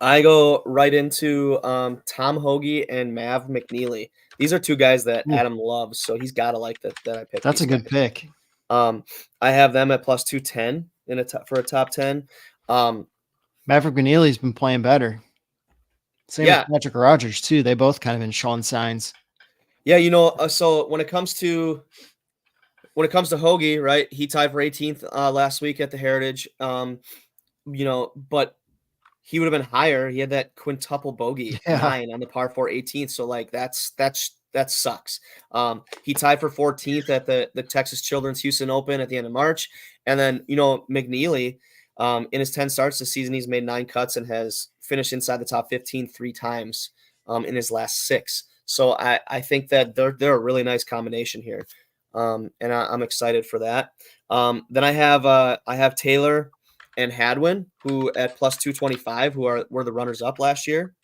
I go right into Tom Hoagie and Mav McNeely. These are 2 guys that Adam loves, so he's got to like that I picked. That's a good pick. I have them at plus 210 for a top 10. Maverick McNeely's been playing better. Same with Patrick Rogers too. They both kind of been showing signs. Yeah, so when it comes to Hoagie, right? He tied for 18th last week at the Heritage. But he would have been higher. He had that quintuple bogey 9 on the par 4 18th. So like that sucks. He tied for 14th at the Texas Children's Houston Open at the end of March. And then, McNeely, in his 10 starts this season, he's made 9 cuts and has finished inside the top 15 3 times in his last 6. So I think that they're a really nice combination here. And I'm excited for that. Then I have Taylor and Hadwin, who at plus 225, were the runners up last year.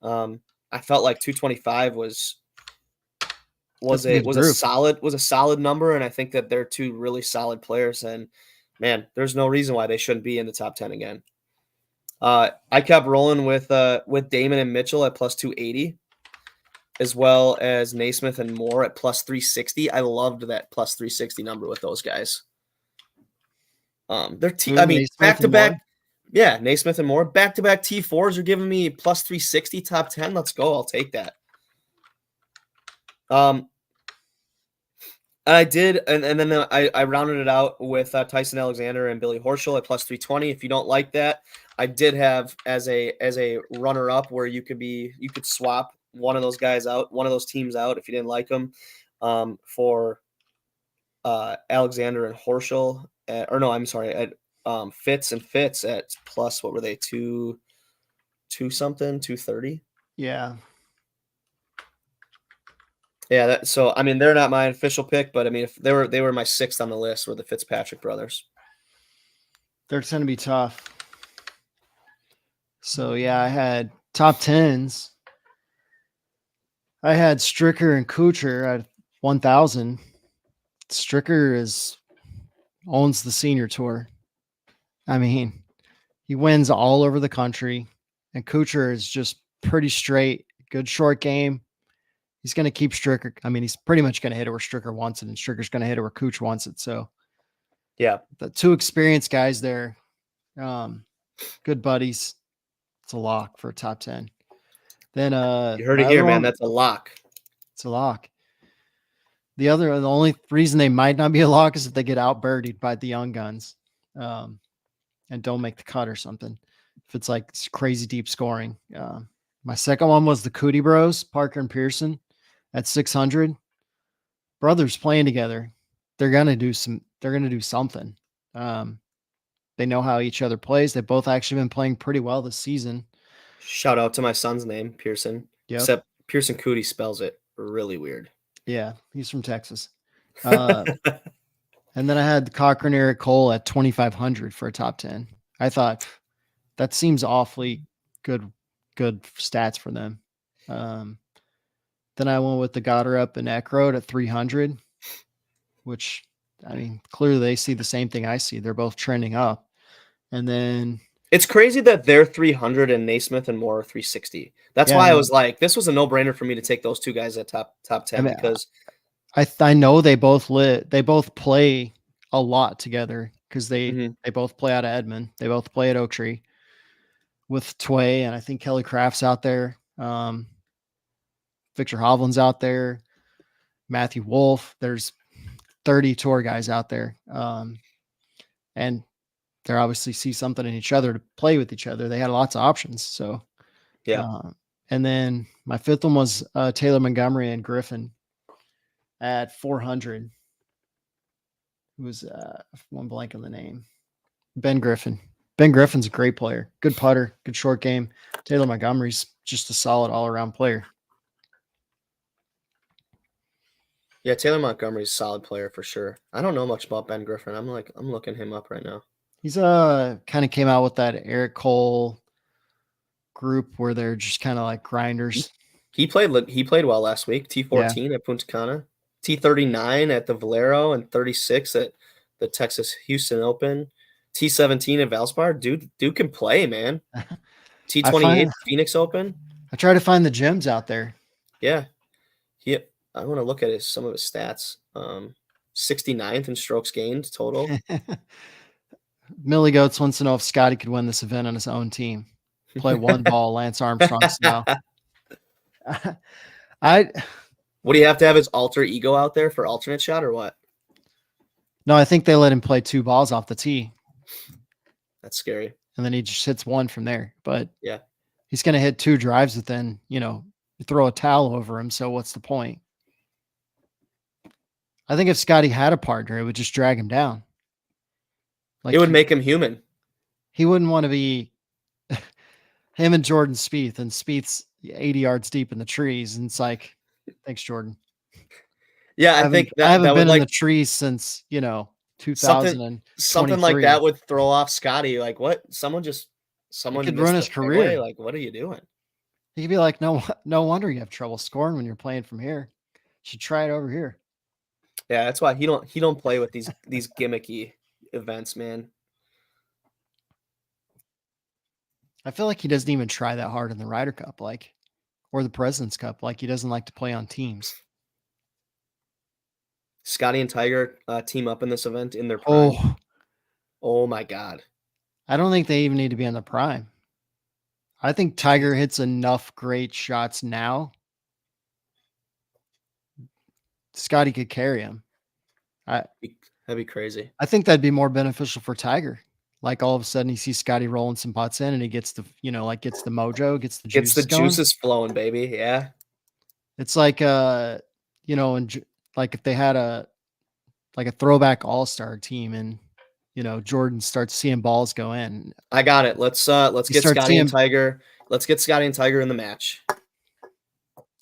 I felt like 225 was a solid number, and I think that they're 2 really solid players. And man, there's no reason why they shouldn't be in the top 10 again. I kept rolling with Damon and Mitchell at plus 280, as well as Naismith and Moore at plus 360. I loved that plus 360 number with those guys. They're back to back. Yeah, Naismith and Moore back to back T4s are giving me plus 360 top 10. Let's go. I'll take that. I did, and then I rounded it out with Tyson Alexander and Billy Horschel at plus 320. If you don't like that, I did have as a runner up where you could swap one of those guys out, one of those teams out if you didn't like them, for Alexander and Horschel, at Fitz and Fitz at plus, what were they, 230? Yeah. Yeah, they're not my official pick, but if they were my 6th on the list, were the Fitzpatrick brothers. They're going to be tough. So yeah, I had top 10s. I had Stricker and Kuchar at 1,000. Stricker owns the senior tour. I mean, he wins all over the country, and Kuchar is just pretty straight, good short game. He's going to keep Stricker. I mean, he's pretty much going to hit it where Stricker wants it, and Stricker's going to hit it where Kuchar wants it. So, Yeah. the two experienced guys there, good buddies. It's a lock for a top 10. Then You heard my it here, other man. one, That's a lock. it's a lock. The only reason they might not be a lock is if they get out birdied by the young guns, and don't make the cut or something. If it's like crazy deep scoring. My second one was the Cootie Bros, Parker and Pearson, at 600. Brothers playing together. They're gonna do something. They know how each other plays. They've both actually been playing pretty well this season. Shout out to my son's name, Pearson. Yep. Except Pearson Cootie spells it really weird. Yeah, he's from Texas. And then I had Cochran Eric Cole at 2,500 for a top 10. I thought that seems awfully good stats for them. Then I went with the Goddard and Eckroad at 300, which, I mean, clearly they see the same thing I see. They're both trending up. And then it's crazy that they're 300 and Naismith and Moore are 360. That's why I was like, this was a no-brainer for me to take those two guys at top 10 because I know they both play a lot together because they both play out of Edmond. They both play at Oak Tree with Tway, and I think Kelly Craft's out there. Victor Hovland's out there. Matthew Wolf. There's 30 tour guys out there. And they obviously see something in each other to play with each other. They had lots of options. So, yeah. And then my fifth one was Taylor Montgomery and Griffin at 400. Who was one blank on the name? Ben Griffin. Ben Griffin's a great player. Good putter, good short game. Taylor Montgomery's just a solid all-around player. Yeah, Taylor Montgomery's a solid player for sure. I don't know much about Ben Griffin. I'm looking him up right now. He's kind of came out with that Eric Cole group where they're just kind of like grinders. He played well last week. T14 at Punta Cana, T39 at the Valero, and 36 at the Texas Houston Open. T17 at Valspar. Dude can play, man. T28 Phoenix Open. I try to find the gems out there. Yeah. I want to look at some of his stats. 69th in strokes gained total. Millie Goats wants to know if Scotty could win this event on his own team. Play one ball, Lance Armstrong style. Would he have to have his alter ego out there for alternate shot or what? No, I think they let him play two balls off the tee. That's scary. And then he just hits one from there. But yeah, he's going to hit two drives within, you throw a towel over him. So what's the point? I think if Scotty had a partner, it would just drag him down. Like it would make him human. He wouldn't want to be him and Jordan Spieth, and Spieth's 80 yards deep in the trees. And it's like, thanks, Jordan. Yeah, I think I haven't been in the trees since, 2000. Something like that would throw off Scotty. Like, what? Someone could ruin his career. Like, what are you doing? He could be like, no wonder you have trouble scoring when you're playing from here. You should try it over here. Yeah, that's why he don't play with these gimmicky events, man. I feel like he doesn't even try that hard in the Ryder Cup, or the President's Cup. Like, he doesn't like to play on teams. Scotty and Tiger team up in this event in their prime. Oh my God. I don't think they even need to be in the prime. I think Tiger hits enough great shots now. Scotty could carry him. That'd be crazy. I think that'd be more beneficial for Tiger. Like, all of a sudden he sees Scotty rolling some putts in and he gets the, gets the mojo, gets the juices Gets the juices flowing, baby. Yeah. It's like, and like if they had a throwback all-star team and, Jordan starts seeing balls go in. I got it. Let's get Scotty and Tiger. Let's get Scotty and Tiger in the match.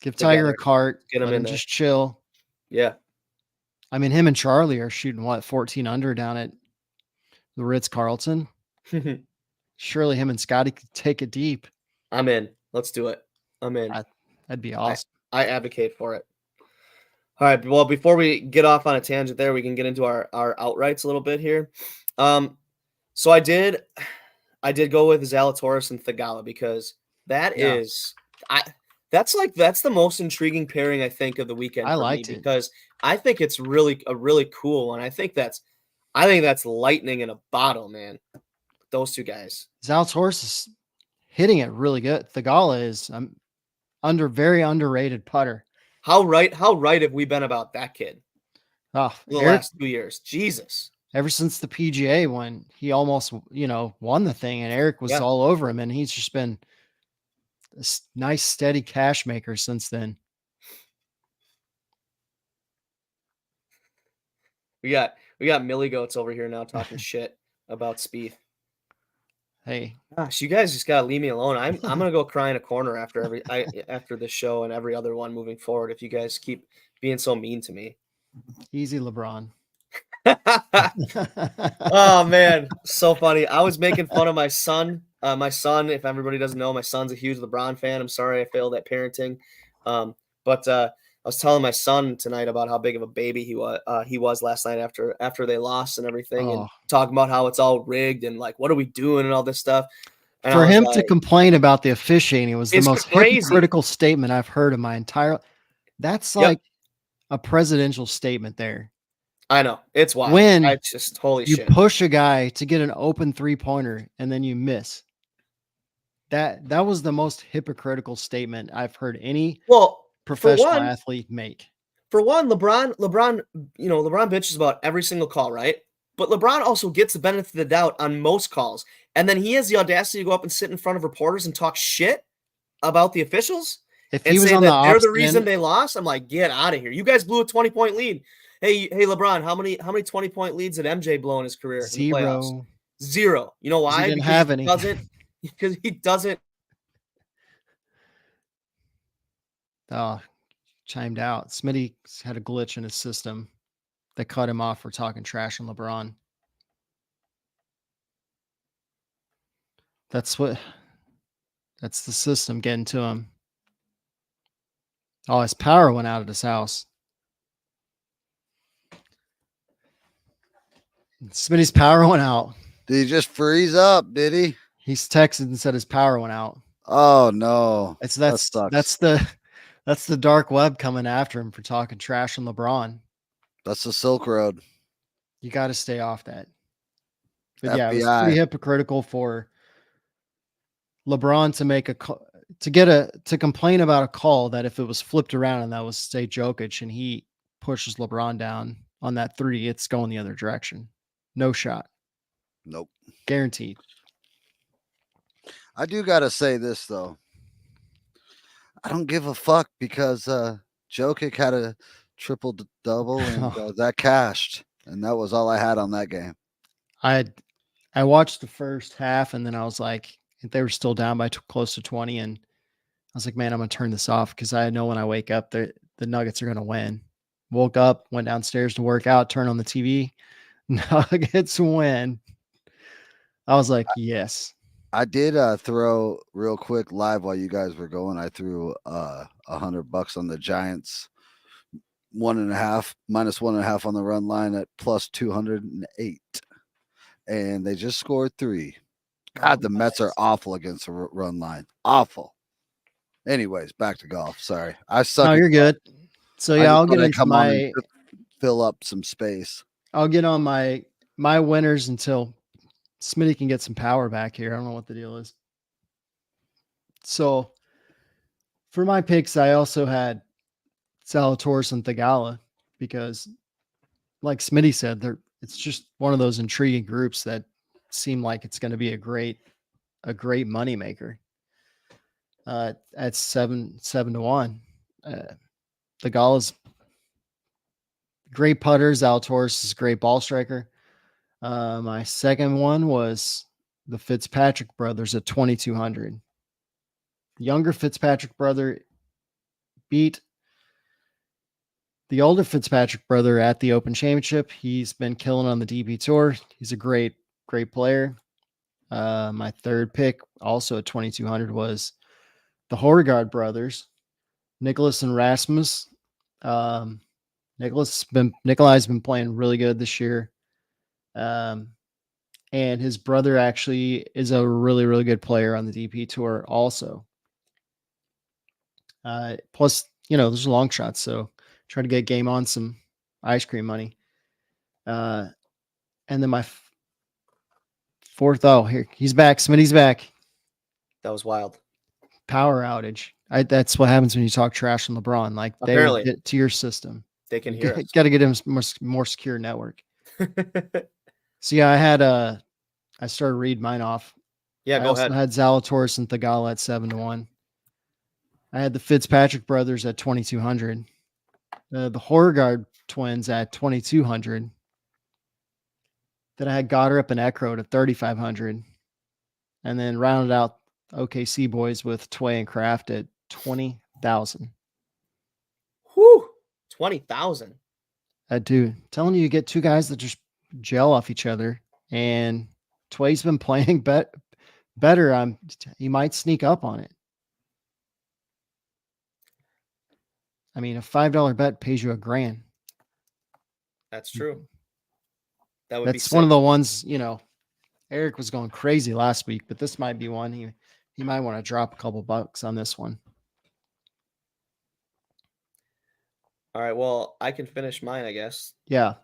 Give Tiger a cart. Get him in there. Just chill. Yeah. I mean, him and Charlie are shooting 14 under down at the Ritz-Carlton. Surely him and Scotty could take it deep. I'm in. Let's do it. I'm in. That'd be awesome. I advocate for it. All right. Well, before we get off on a tangent there, we can get into our outrights a little bit here. So I did go with Zalatoris and Thagala because that Yeah. is that's the most intriguing pairing I think of the weekend I for me liked it. because I think it's really a really cool one. I think that's lightning in a bottle, man. Those two guys. Zalatoris is hitting it really good. Thagala is very underrated putter. How right have we been about that kid Oh, the Eric, last 2 years? Jesus. ever since the PGA when he almost, won the thing and Eric was Yeah. all over him and he's just been a nice steady cash maker since then. We got Millie Goats over here now talking shit about Spieth. Hey, Gosh, you guys just gotta leave me alone. I'm gonna go cry in a corner after after this show and every other one moving forward if you guys keep being so mean to me. easy LeBron. Oh man, so funny. I was making fun of my son. My son, if everybody doesn't know, my son's a huge LeBron fan. I'm sorry I failed at parenting. But I was telling my son tonight about how big of a baby he was last night after they lost and everything, and talking about how it's all rigged and like what are we doing and all this stuff. And For I was him like, to complain about the officiating was the It's most crazy. hypocritical statement I've heard in my entire. That's Yep. like a presidential statement there. I know it's wild. When I just holy you shit. push a guy to get an open 3-pointer and then you miss. That was the most hypocritical statement I've heard any professional athlete make. For one, LeBron, LeBron bitches about every single call, right? But LeBron also gets the benefit of the doubt on most calls. And then he has the audacity to go up and sit in front of reporters and talk shit about the officials If and he was say on that they're the opposite reason end, they lost. I'm like, get out of here. You guys blew a 20-point lead. Hey, LeBron, how many 20-point leads did MJ blow in his career in the playoffs? Zero. You know why? He didn't have any. Because he doesn't. Oh, chimed out. Smitty had a glitch in his system that cut him off for talking trash on LeBron. That's the system getting to him. Oh, his power went out at his house. Smitty's power went out. Did he just freeze up? Did he? He's texted and said his power went out. Oh no! That's the dark web coming after him for talking trash on LeBron. That's the Silk Road. You got to stay off that. But FBI. yeah, it was pretty hypocritical for LeBron to complain about a call that if it was flipped around and that was say Jokic and he pushes LeBron down on that 3, it's going the other direction. No shot. Nope. Guaranteed. I do got to say this though. I don't give a fuck because Jokic had a triple double and that cashed, and that was all I had on that game. I watched the first half and then I was like, they were still down by close to 20, and I was like, man, I'm gonna turn this off because I know when I wake up, the Nuggets are gonna win. Woke up, went downstairs to work out, turned on the TV, Nuggets win. I was like, yes. I did throw real quick live while you guys were going. I threw $100 on the Giants, -1.5 on the run line at +208, and they just scored 3. God, the Mets are awful against the run line. Awful. Anyways, back to golf. Sorry, I suck. No, you're good. So yeah, I'll get into my fill up some space. I'll get on my winners until Smitty can get some power back here. I don't know what the deal is. So for my picks, I also had Zalatoris and Thagala because, like Smitty said, it's just one of those intriguing groups that seem like it's going to be a great moneymaker. At 7-1, Thagala's great putter. Zalatoris is a great ball striker. My second one was the Fitzpatrick brothers at 2,200. The younger Fitzpatrick brother beat the older Fitzpatrick brother at the Open Championship. He's been killing on the DP Tour. He's a great player. My third pick, also at 2,200, was the Horgard brothers. Nicholas and Rasmus. Nikolai's been playing really good this year. And his brother actually is a really, really good player on the DP tour also. Plus, there's long shots, so try to get game on some ice cream money. And then my fourth, here he's back. Smitty's back. That was wild. Power outage. That's what happens when you talk trash on LeBron. Like they will Apparently. get to your system. They can hear us. Got to get him more secure network. So yeah, I started reading mine off. Yeah, go ahead. I had Zalatoris and Thagala at 7-1. I had the Fitzpatrick brothers at 2,200. The Horgard twins at 2,200. Then I had Goddard and Eckroat at 3,500. And then rounded out OKC boys with Tway and Kraft at 20,000. Whew, 20,000. Dude, telling you get two guys that just gel off each other. And Tway's been playing better. He might sneak up on it. I mean, a $5 bet pays you $1,000. That's true. That's one of the ones, Eric was going crazy last week, but this might be one he might want to drop a couple bucks on this one. All right, well, I can finish mine, I guess. Yeah.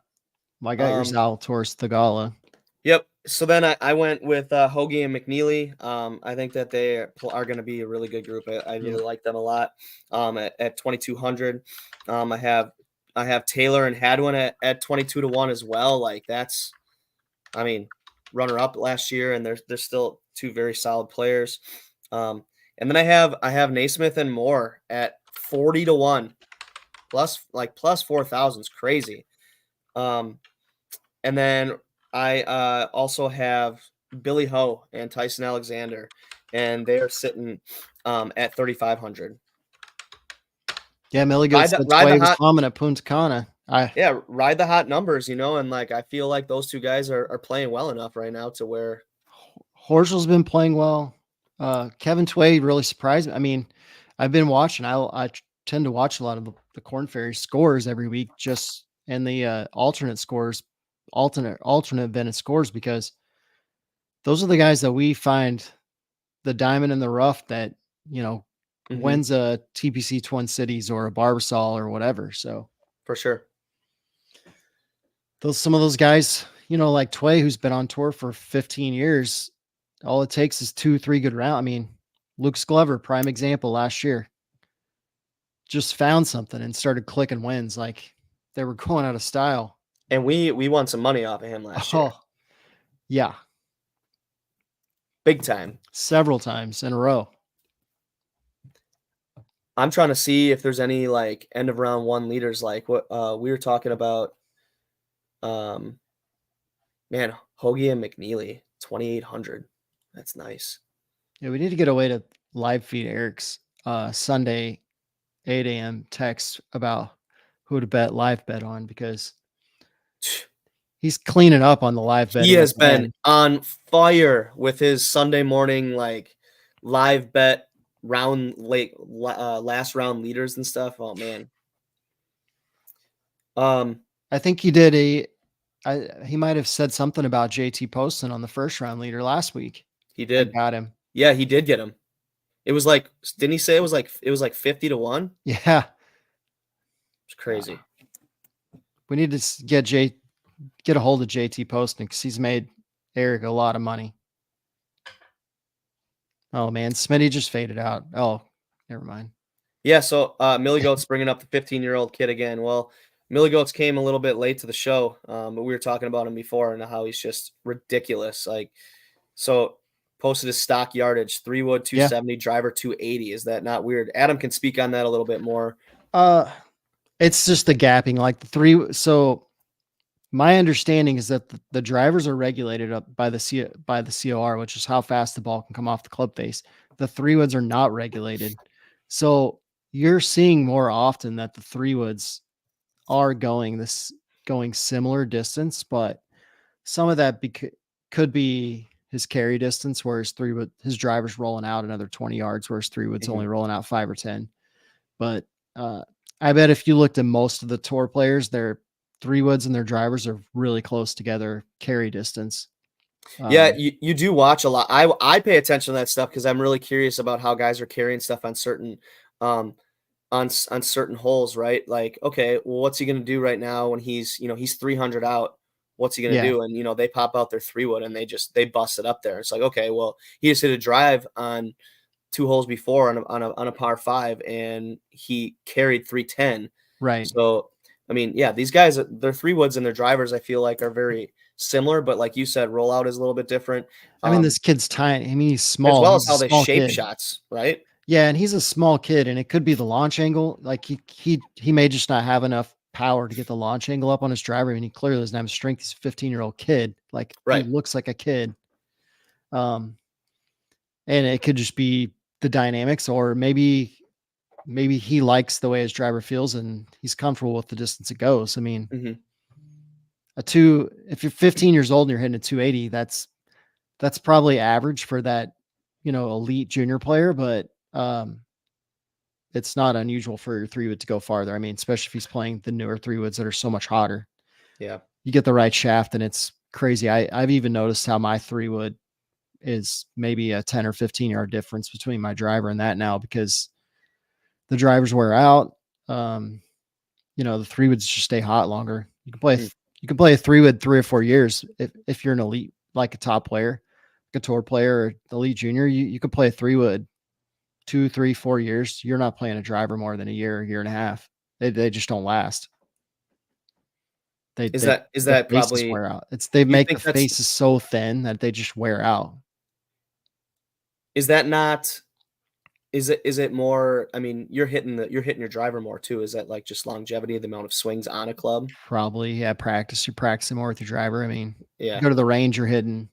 Well, I got your Zalatoris Thagala. Yep. So then I went with Hoagie and McNeely. I think that they are going to be a really good group. I really like them a lot. At 2,200, I have Taylor and Hadwin at 22-1 as well. Like that's, runner up last year, and they're still two very solid players. And then I have Naismith and Moore at 40-1, plus 4,000 is crazy. And then I also have Billy Ho and Tyson Alexander, and they are sitting at 3,500. Yeah, Millie goes the way was common at Punta Cana. Ride the hot numbers, and I feel like those two guys are playing well enough right now to where Horschel's been playing well. Kevin Tway really surprised me. I mean, I've been watching. I tend to watch a lot of the Corn Ferry scores every week, just and the alternate Bennett scores, because those are the guys that we find the diamond in the rough that wins a TPC Twin Cities or a Barbasol or whatever. So for sure, some of those guys, like Tway, who's been on tour for 15 years, all it takes is 2-3 good rounds. I mean, Luke Glover, prime example, last year, just found something and started clicking wins. Like they were going out of style. And we won some money off of him last year. Yeah. Big time. Several times in a row. I'm trying to see if there's any end of round one leaders like what we were talking about. Hoagie and McNeely, 2,800. That's nice. Yeah, we need to get a way to live feed Eric's Sunday 8 a.m. text about who to live bet on, because he's cleaning up on the live bet. He has been on fire with his Sunday morning live bet last round leaders and stuff. Oh man. I think he did he might have said something about JT Poston on the first round leader last week. He did. Got him. Yeah, he did get him. It was didn't he say it was 50-1? Yeah. It's crazy. We need to get a hold of JT Poston, because he's made Eric a lot of money. Oh man, Smitty just faded out. Oh, never mind. Yeah, so Millie Goat's bringing up the 15-year-old kid again. Well, Millie Goats came a little bit late to the show, but we were talking about him before and how he's just ridiculous. So posted his stock yardage: 3-wood 270, driver 280. Is that not weird? Adam can speak on that a little bit more. It's just the gapping, like the three. So my understanding is that the drivers are regulated up by the COR, which is how fast the ball can come off the club face. The 3-woods are not regulated. So you're seeing more often that the 3-woods are going similar distance, but some of that could be his carry distance, where his driver's rolling out another 20 yards, where his 3-wood's only rolling out 5 or 10. But I bet if you looked at most of the tour players, their 3-woods and their drivers are really close together carry distance. Yeah, you do watch a lot. I pay attention to that stuff because I'm really curious about how guys are carrying stuff on certain um on certain holes, right? Like, okay, well, what's he gonna do right now when he's 300 out? What's he gonna Yeah. do? And they pop out their 3-wood and they bust it up there. It's like, okay, well, he just hit a drive on 2 holes before on a par 5 and he carried 310. Right. So, I mean, yeah, these guys, their 3-woods and their drivers, I feel like are very similar, but like you said, rollout is a little bit different. I mean, this kid's tiny. I mean, he's As small. well He's as a how they small shape kid. shots, right? Yeah, and he's a small kid, and it could be the launch angle. Like he may just not have enough power to get the launch angle up on his driver. I mean, he clearly doesn't have strength. He's a 15-year-old kid. Like Right. he looks like a kid. And it could just be the dynamics, or maybe he likes the way his driver feels and he's comfortable with the distance it goes. I mean, Mhm. if you're 15 years old and you're hitting a 280, that's probably average for that, elite junior player, but it's not unusual for your 3-wood to go farther. I mean, especially if he's playing the newer 3-woods that are so much hotter. Yeah. You get the right shaft and it's crazy. I've even noticed how my 3-wood is maybe a 10 or 15 yard difference between my driver and that now, because the drivers wear out. The 3-woods just stay hot longer. You can play a 3-wood 3 or 4 years if you're an elite, like a top player, like a tour player or elite junior. You could play a 3-wood 2, 3, 4 years. You're not playing a driver more than a year and a half. They just don't last. Is The that faces probably wear out. They you make the think that's faces so thin that they just wear out. is that not is it more, I mean, you're hitting your driver more too. Is that like just longevity, the amount of swings on a club? Probably, yeah, practice. You're practicing more with your driver. I mean, you Yeah. go to the range, you're hitting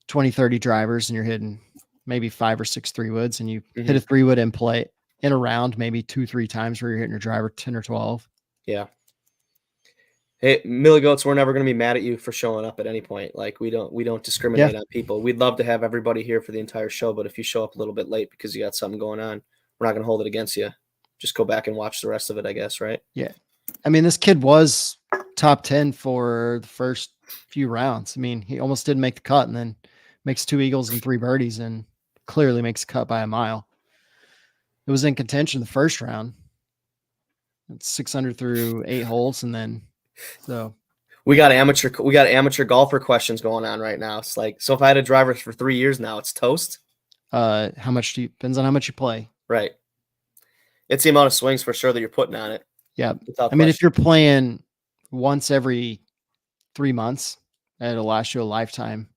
20, 30 drivers and you're hitting maybe 5 or 6 3-woods, and you hit a 3-wood in play in a round, maybe 2, 3 times where you're hitting your driver 10 or 12. Yeah. Hey, Millie Goats, we're never going to be mad at you for showing up at any point. Like we don't discriminate on people. We'd love to have everybody here for the entire show, but if you show up a little bit late because you got something going on, we're not going to hold it against you. Just go back and watch the rest of it, I guess, right? Yeah. I mean, this kid was top 10 for the first few rounds. I mean, he almost didn't make the cut and then makes 2 eagles and 3 birdies and clearly makes the cut by a mile. It was in contention the first round. It's 600 through 8 holes, and then we got amateur golfer questions going on right now. It's like, so if I had a driver for 3 years now, it's toast. How much depends on how much you play. Right. It's the amount of swings for sure that you're putting on it. Yeah. Without I mean, if question. you're playing once every 3 months, it'll last you a lifetime.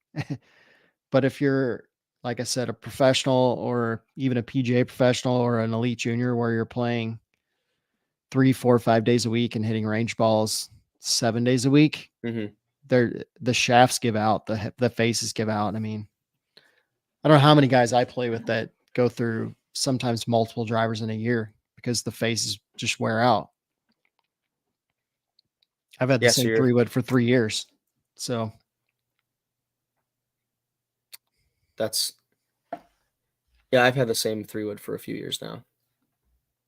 But if you're, like I said, a professional or even a PGA professional or an elite junior where you're playing 3, 4, 5 days a week and hitting range balls 7 days a week, the shafts give out, the faces give out. I mean, I don't know how many guys I play with that go through sometimes multiple drivers in a year because the faces just wear out. I've had the same 3-wood for 3 years. So I've had the same 3-wood for a few years now.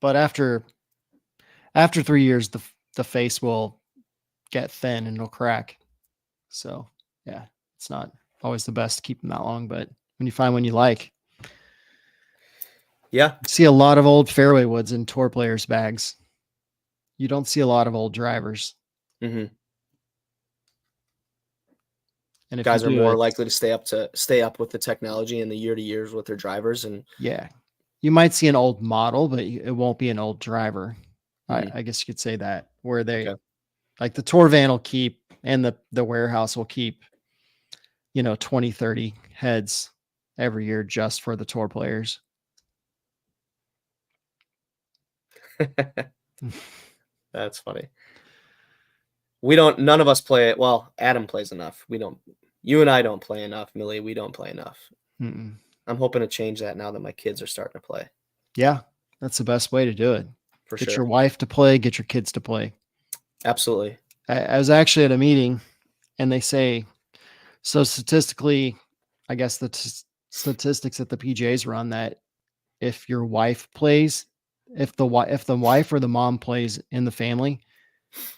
But after 3 years, the face will get thin and it'll crack. So yeah, it's not always the best to keep them that long, but when you find one you like. Yeah. You see a lot of old fairway woods in tour players' bags. You don't see a lot of old drivers. And if guys are more likely to stay up with the technology and the year to years with their drivers. And yeah, you might see an old model, but it won't be an old driver. I guess you could say that, where they like the tour van will keep and the warehouse will keep, 20, 30 heads every year just for the tour players. That's funny. None of us play it. Well, Adam plays enough. You and I don't play enough. Millie, we don't play enough. I'm hoping to change that now that my kids are starting to play. Yeah, that's the best way to do it. Get your wife to play, get your kids to play. Absolutely. I was actually at a meeting and they say, so statistically, I guess the statistics that the PGAs run, that if your wife plays if the wife or the mom plays in the family,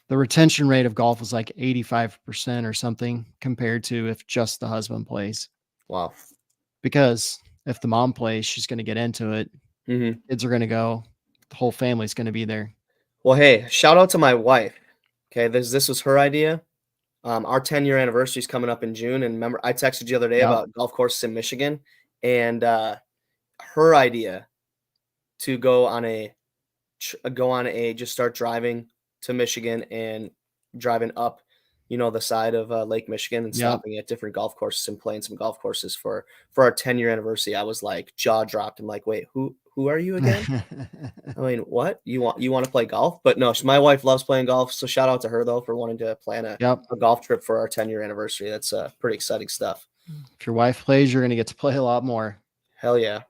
the retention rate of golf is like 85% or something compared to if just the husband plays. Wow. Because if the mom plays, she's going to get into it. Mm-hmm. Kids are going to go. The whole family's going to be there. Well, hey, shout out to my wife. Okay, this was her idea. Our 10-year anniversary is coming up in June, and remember, I texted you the other day Yep. about golf courses in Michigan, and her idea to go on a just start driving to Michigan and driving up, the side of Lake Michigan and Yep. stopping at different golf courses and playing some golf courses for our 10-year anniversary. I was like jaw dropped. I'm like, wait, who are you again? I mean, what you want to play golf? But no, my wife loves playing golf. So shout out to her though for wanting to plan a Yep. golf trip for our 10-year anniversary. That's pretty exciting stuff. If your wife plays, you're going to get to play a lot more. Hell yeah.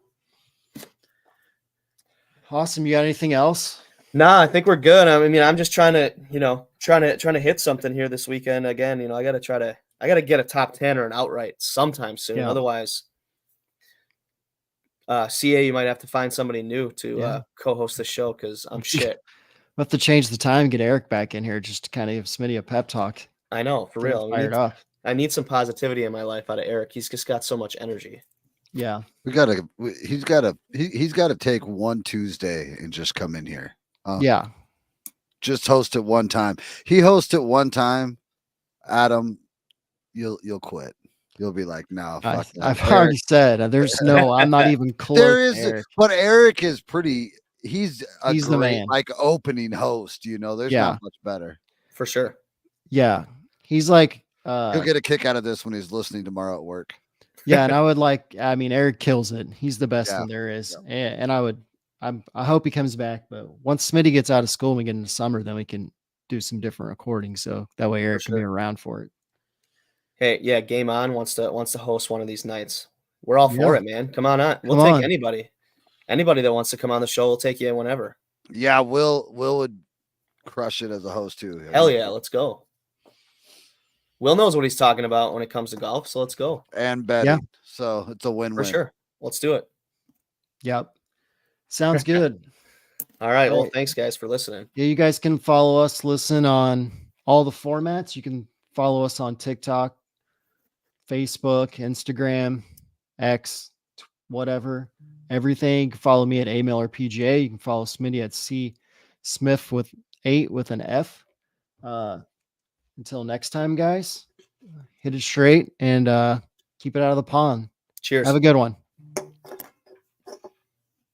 Awesome. You got anything else? Nah, I think we're good. I mean, I'm just trying to hit something here this weekend again. I got to get a top 10 or an outright sometime soon. Yeah. Otherwise, CA, you might have to find somebody new to Yeah. co-host the show because I'm shit. We'll have to change the time, get Eric back in here just to kind of give Smitty a pep talk. I know, for Get him real. fired up. I need some positivity in my life out of Eric. He's just got so much energy. Yeah. He's got to take one Tuesday and just come in here. Yeah. Just host it one time. He hosts it one time. Adam, you'll quit. You'll be like, no, fuck that. I've already said I'm not even close. There is, to Eric. but Eric is pretty. He's the great, man. like opening host. There's not much better. For sure. Yeah. He's like, He'll get a kick out of this when he's listening tomorrow at work. yeah. And Eric kills it. He's the best one there is. Yeah. And I hope he comes back, but once Smitty gets out of school and we get into summer, then we can do some different recordings. So that way Eric can be around for it. Hey, yeah, Game On wants to host one of these nights. We're all for it, man. Come on. We'll take anybody. Anybody that wants to come on the show, we'll take you whenever. Yeah, Will would crush it as a host too. Hell yeah, let's go. Will knows what he's talking about when it comes to golf, so let's go. And betting. Yeah. So it's a win-win. For sure. Let's do it. Yep. Sounds good. All right. Well, thanks guys for listening. Yeah, you guys can follow us, listen on all the formats. You can follow us on TikTok, Facebook, Instagram, X, whatever, everything. You can follow me at AMillerPGA. You can follow Smitty at C Smith with 8 with an F. Until next time, guys, hit it straight and keep it out of the pond. Cheers. Have a good one.